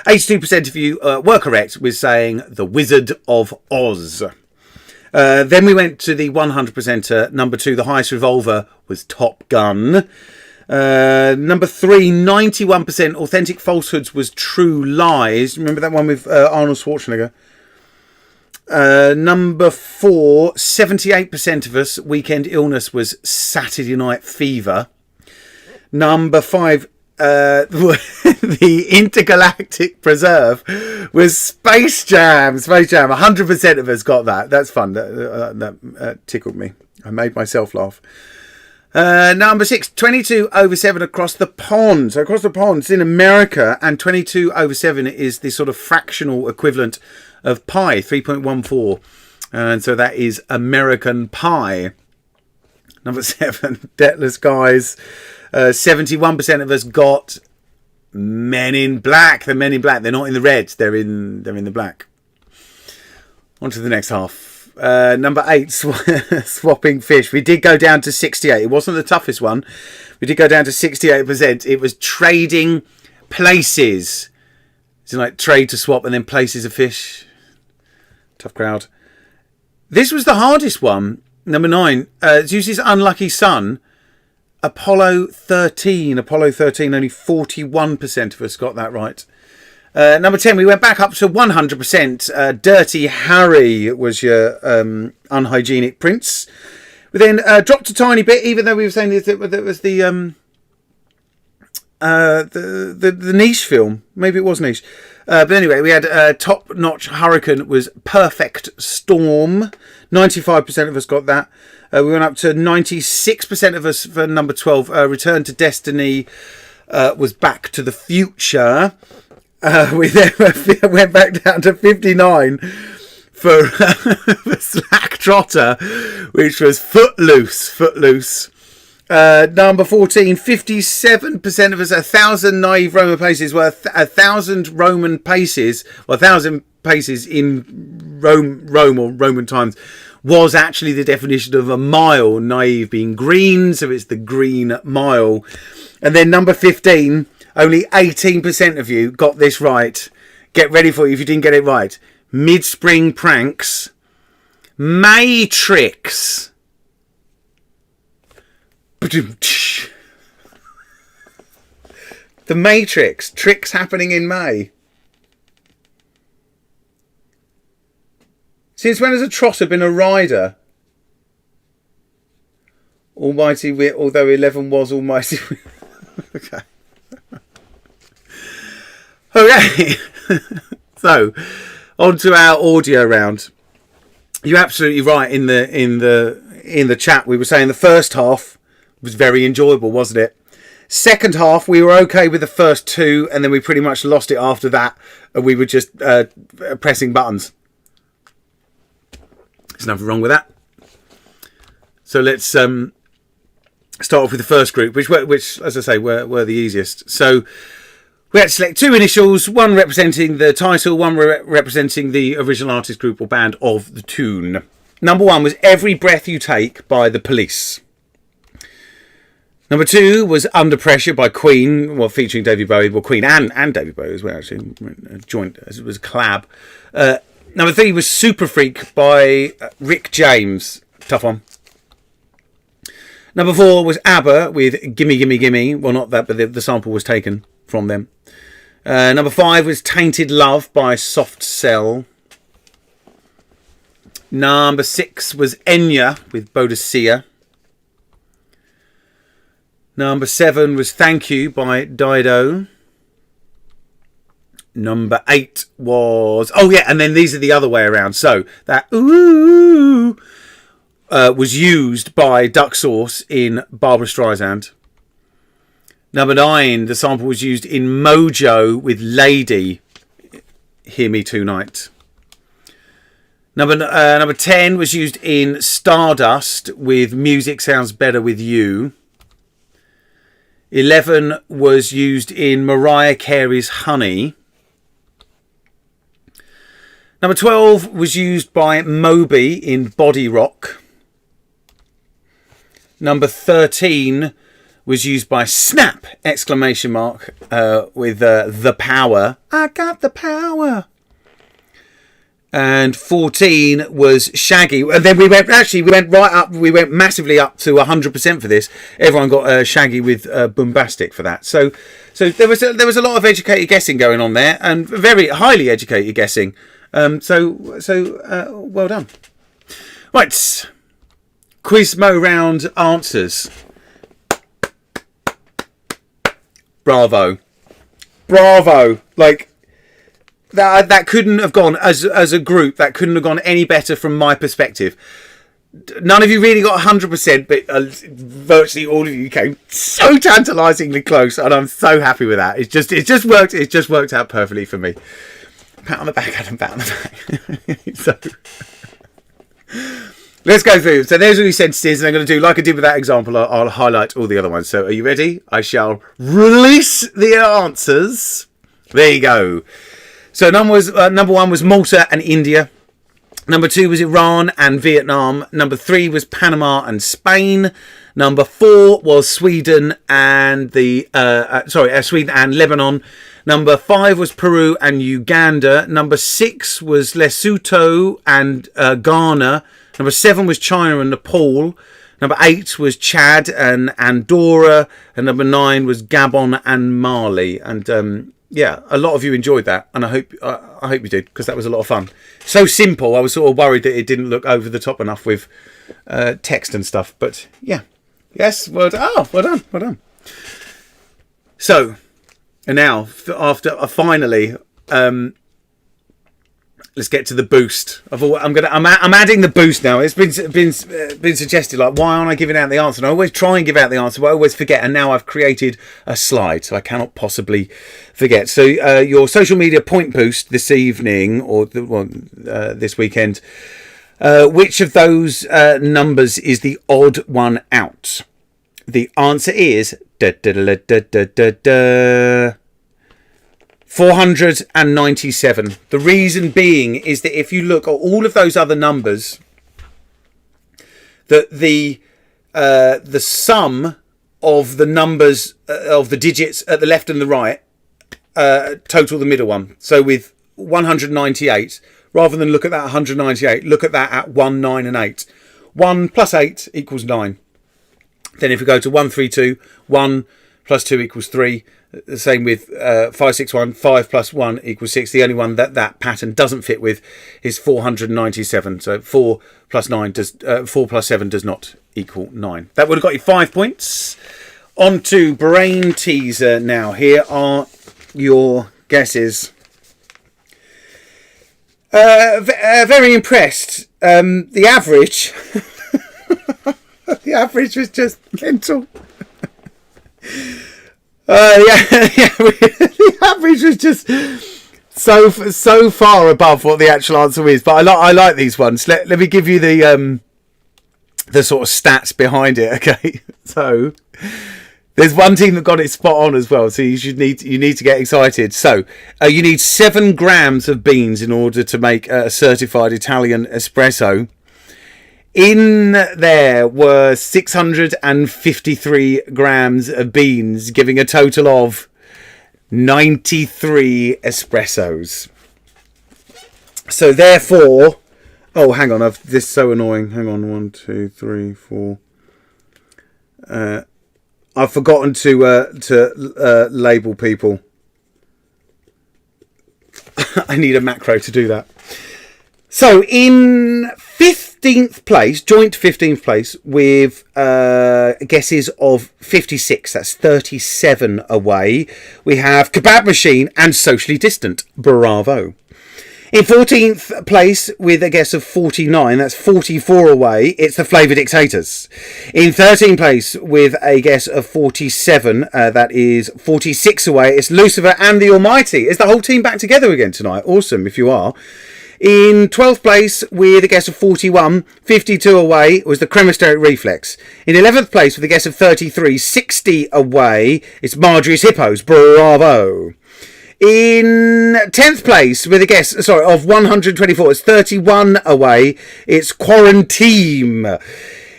82% of you were correct with saying The Wizard of Oz. Then we went to the 100%er. Number 2, the highest revolver was Top Gun. Number 3, 91% authentic falsehoods was True Lies. Remember that one with Arnold Schwarzenegger? Number 4, 78% of us, weekend illness was Saturday Night Fever. Number 5, the Intergalactic Preserve was Space Jam. 100% of us got that. That's fun. That tickled me. I made myself laugh. Number 6, 22/7 across the pond. So across the pond, it's in America, and 22/7 is the sort of fractional equivalent of pi, 3.14. And so that is American Pie. Number 7, Deathless Guys. 71% of us got Men in Black. The Men in Black. They're not in the red. They're in the black. On to the next half. Number 8, Swapping Fish. We did go down to 68. It wasn't the toughest one. We did go down to 68%. It was Trading Places. It's like trade to swap and then places of fish. Tough crowd. This was the hardest one. Number 9. Zeus's unlucky son. Apollo 13. Apollo 13. Only 41% of us got that right. Number 10. We went back up to 100%. Dirty Harry was your unhygienic prince. We then dropped a tiny bit, even though we were saying that was the niche film. Maybe it was niche. But anyway, we had Top Notch Hurricane was Perfect Storm. 95% of us got that. We went up to 96% of us for number 12. Return to Destiny was Back to the Future. We then went back down to 59 for Slack Trotter, which was Footloose. Number 14, 57% of us, 1,000 naive Roman paces were 1,000 Roman paces, or 1,000 paces in Rome or Roman times was actually the definition of a mile, naive being green, so it's the Green Mile. And then number 15, only 18% of you got this right. Get ready for it if you didn't get it right. Mid-spring pranks, Matrix. The Matrix. Tricks happening in May. Since when has a trotter been a rider? Almighty wit, although 11 was almighty wit. Okay. Okay. So, on to our audio round. You're absolutely right in the chat. We were saying the first half was very enjoyable, wasn't it? Second half, we were okay with the first 2, and then we pretty much lost it after that, and we were just pressing buttons. There's nothing wrong with that. So let's start off with the first group, which as I say, were the easiest. So We had to select two initials, one representing the title, one representing the original artist, group or band of the tune. Number 1 was Every Breath You Take by The Police. Number 2 was Under Pressure by Queen, well, featuring David Bowie. Well, Queen and David Bowie as well, actually. A joint, as it was a collab. Number 3 was Super Freak by Rick James. Tough one. Number 4 was ABBA with Gimme Gimme Gimme. Well, not that, but the sample was taken from them. Number 5 was Tainted Love by Soft Cell. Number 6 was Enya with Bodicea. Number 7 was Thank You by Dido. Number 8 was... Oh, yeah, and then these are the other way around. So, that ooh was used by Duck Sauce in Barbra Streisand. Number 9, the sample was used in Mojo with Lady, Hear Me Tonight. Number 10 was used in Stardust with Music Sounds Better With You. 11 was used in Mariah Carey's Honey. Number 12 was used by Moby in Body Rock. Number 13 was used by Snap! Exclamation mark with The Power. I got the power. And 14 was Shaggy. And then we went right up. We went massively up to 100% for this. Everyone got Shaggy with Boombastic for that. So there was a lot of educated guessing going on there, and very highly educated guessing. So well done. Right, Quizmo round answers. Bravo. Like. That couldn't have gone, as a group, that couldn't have gone any better from my perspective. None of you really got 100%, but virtually all of you came so tantalisingly close, and I'm so happy with that. It just worked out perfectly for me. Pat on the back, Adam, pat on the back. So, let's go through. So there's all your sentences, and I'm going to do, like I did with that example, I'll highlight all the other ones. So are you ready? I shall release the answers. There you go. So number 1 was Malta and India. Number 2 was Iran and Vietnam. Number 3 was Panama and Spain. Number 4 was Sweden and Sweden and Lebanon. Number 5 was Peru and Uganda. Number 6 was Lesotho and Ghana. Number 7 was China and Nepal. Number 8 was Chad and Andorra. And number 9 was Gabon and Mali. And yeah, a lot of you enjoyed that, and I hope you did, because that was a lot of fun. So simple. I was sort of worried that it didn't look over the top enough with text and stuff, but yeah, yes, well done. So, and now after finally, let's get to the boost. I'm adding the boost now. It's been suggested, like, why aren't I giving out the answer? And I always try and give out the answer, but I always forget. And now I've created a slide, so I cannot possibly forget. So your social media point boost this evening, or this weekend. Which of those numbers is the odd one out? The answer is 497. The reason being is that if you look at all of those other numbers, that the sum of the numbers of the digits at the left and the right total the middle one. So with 198, rather than look at that 198, look at that at 1, 9 and 8. 1 plus 8 equals 9. Then if we go to 132, 1 plus 2 equals 3. The same with 561. 5 plus 1 equals 6. The only one that pattern doesn't fit with is 497. So 4 plus 7 does not equal 9. That would have got you 5 points. On to Brainteaser now. Here are your guesses. Very impressed. The average. The average was just mental. The average was just so far above what the actual answer is. But I like these ones. Let me give you the sort of stats behind it. Okay, so There's one team that got it spot on as well, so you need to get excited. So you need 7 grams of beans in order to make a certified Italian espresso. In there were 653 grams of beans, giving a total of 93 espressos. So therefore, oh, hang on, this is so annoying. Hang on, 1, 2, 3, 4. I've forgotten to label people. I need a macro to do that. So in 15th place, joint 15th place with guesses of 56. That's 37 away. We have Kebab Machine and Socially Distant. Bravo. In 14th place with a guess of 49, that's 44 away, it's the Flavor Dictators. In 13th place with a guess of 47, that is 46 away, it's Lucifer and the Almighty. Is the whole team back together again tonight? Awesome if you are. In 12th place with a guess of 41, 52 away was the Cremasteric Reflex. In 11th place with a guess of 33, 60 away, it's Marjorie's Hippos. Bravo. In 10th place with a guess, of 124, it's 31 away, it's Quarantine.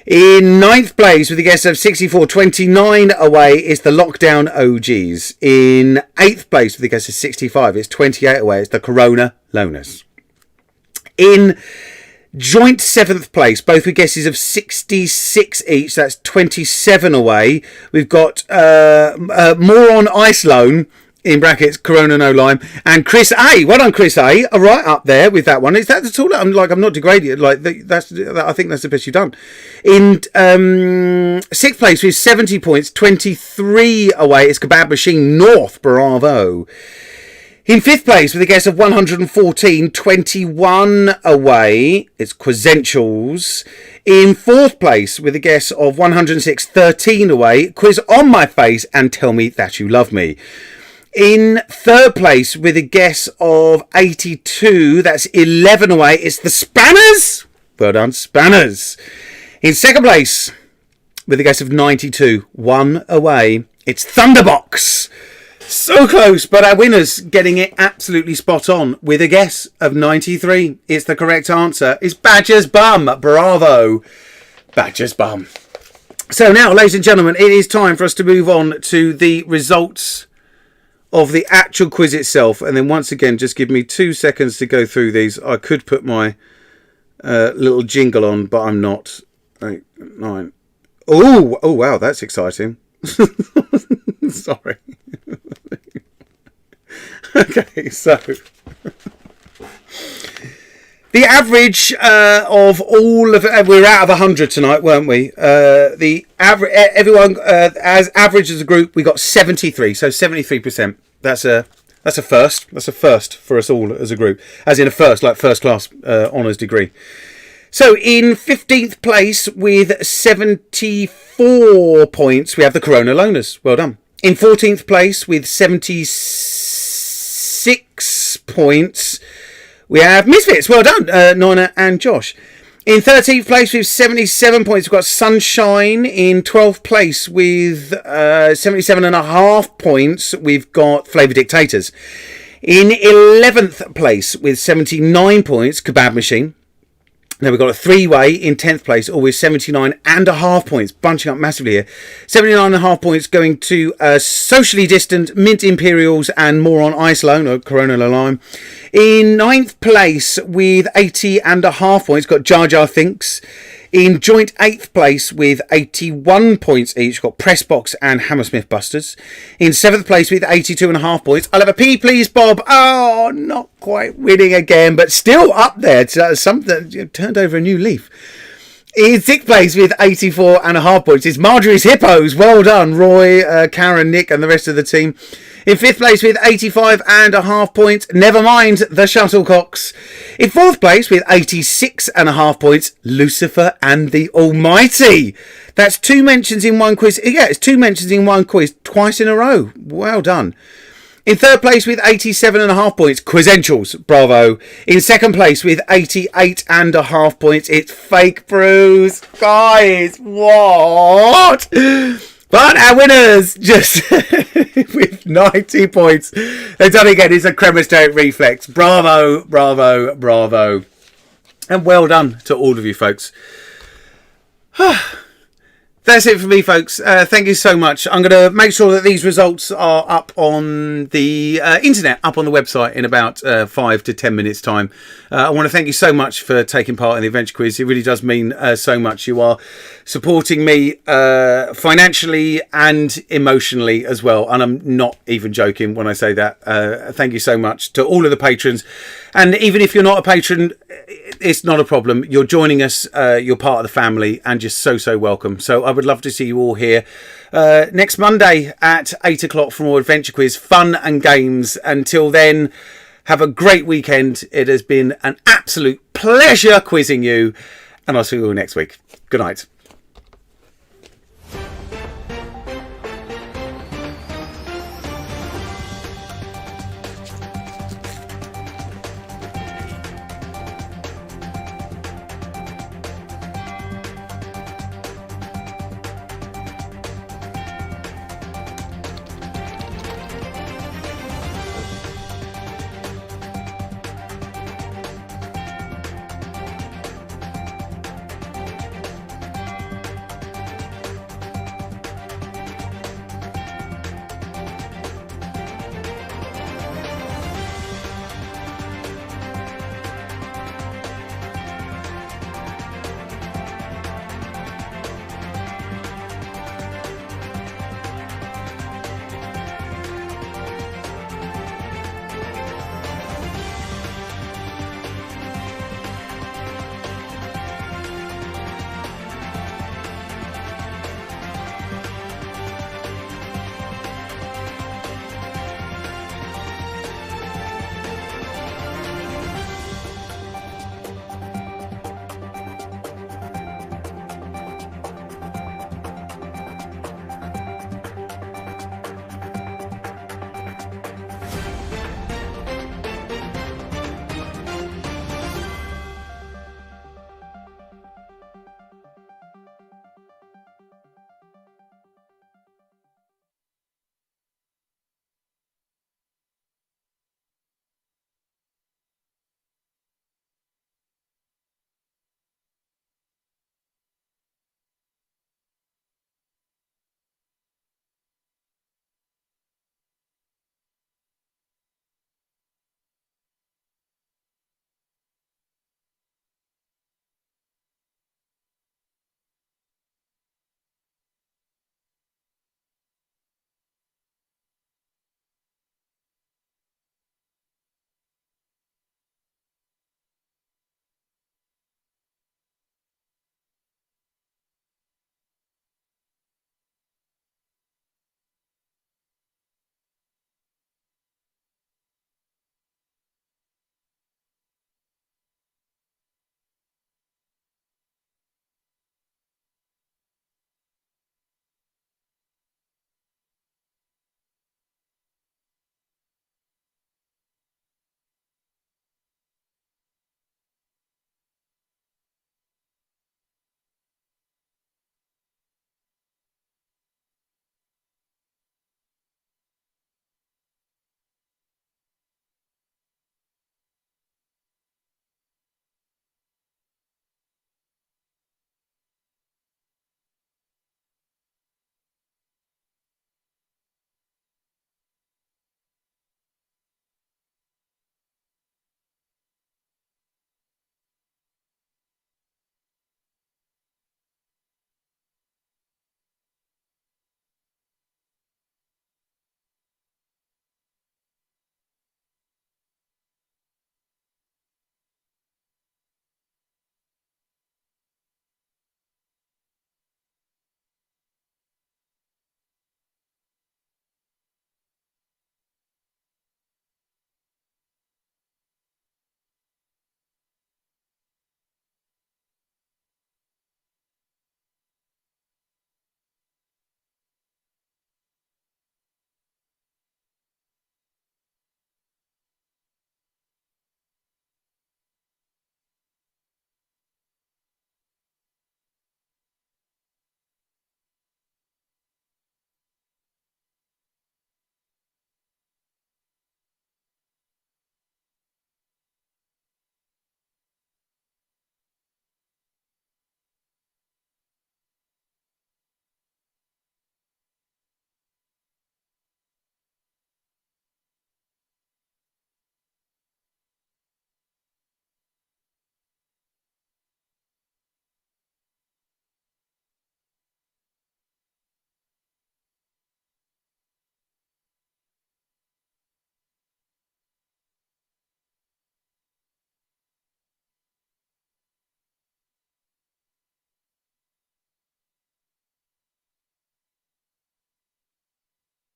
In 9th place with a guess of 64, 29 away, it's the Lockdown OGs. In 8th place with a guess of 65, it's 28 away, it's the Corona Loners. In joint 7th place, both with guesses of 66 each, that's 27 away, we've got More on Ice Loan, in brackets, Corona No Lime, and Chris A. Well done, Chris A. Right up there with that one. Is that at all? I'm not degrading. I think that's the best you've done. In 6th place with 70 points, 23 away, it's Kebab Machine North. Bravo. In 5th place with a guess of 114, 21 away, it's Quizentials. In 4th place with a guess of 106, 13 away, Quiz on My Face and Tell Me That You Love Me. In 3rd place with a guess of 82, that's 11 away, it's the Spanners. Well done, Spanners. In 2nd place with a guess of 92, 1 away, it's Thunderbox. So close, but our winners getting it absolutely spot on with a guess of 93. It's the correct answer. It's Badger's Bum. Bravo, Badger's Bum. So now, ladies and gentlemen, it is time for us to move on to the results of the actual quiz itself. And then once again, just give me 2 seconds to go through these. I could put my little jingle on, but I'm not. 8, 9. Oh, wow, that's exciting. Sorry. Okay, so the average of all of we're out of 100 tonight, weren't we? The average, everyone as average as a group, we got 73, so 73%. That's a first. That's a first for us all as a group, as in a first, like first class honours degree. So in 15th place with 74 points, we have the Corona Loners. Well done. In 14th place with 76 points, we have Misfits. Well done, Nina and Josh. In 13th place with 77 points, we've got Sunshine. In 12th place with 77.5 points, we've got Flavor Dictators. In 11th place with 79 points, Kebab Machine. Now we've got a 3-way in 10th place, all with 79.5 points, bunching up massively here. 79.5 points going to Socially Distant, Mint Imperials and More on Ice Loan, or Corona Lime. In 9th place with 80.5 points, got Jar Jar Thinks. In joint 8th place with 81 points each, got Pressbox and Hammersmith Busters. In 7th place with 82.5 points, I'll have a P please Bob. Oh, not quite winning again, but still up there. Something turned over a new leaf. In 6th place with 84.5 points is Marjorie's Hippos. Well done, Roy, Karen, Nick and the rest of the team. In 5th place with 85.5 points, never mind the Shuttlecocks. In 4th place with 86.5 points, Lucifer and the Almighty. That's 2 mentions in one quiz. Yeah, it's 2 mentions in one quiz twice in a row. Well done. In 3rd place with 87.5 points, Quizentials. Bravo. In 2nd place with 88.5 points, it's Fake Brews. Guys, what? But our winners, just with 90 points, they've done it again. It's a cremasteric reflex. Bravo, bravo, bravo. And well done to all of you folks. That's it for me, folks. Thank you so much. I'm going to make sure that these results are up on the internet, up on the website in about 5 to 10 minutes time. I want to thank you so much for taking part in the Adventure Quiz. It really does mean so much. You are supporting me financially and emotionally as well. And I'm not even joking when I say that. Thank you so much to all of the patrons. And even if you're not a patron, it's not a problem. You're joining us. You're part of the family and you're so welcome. So I would love to see you all here next Monday at 8 o'clock for more Adventure Quiz, fun and games. Until then, have a great weekend. It has been an absolute pleasure quizzing you. And I'll see you all next week. Good night.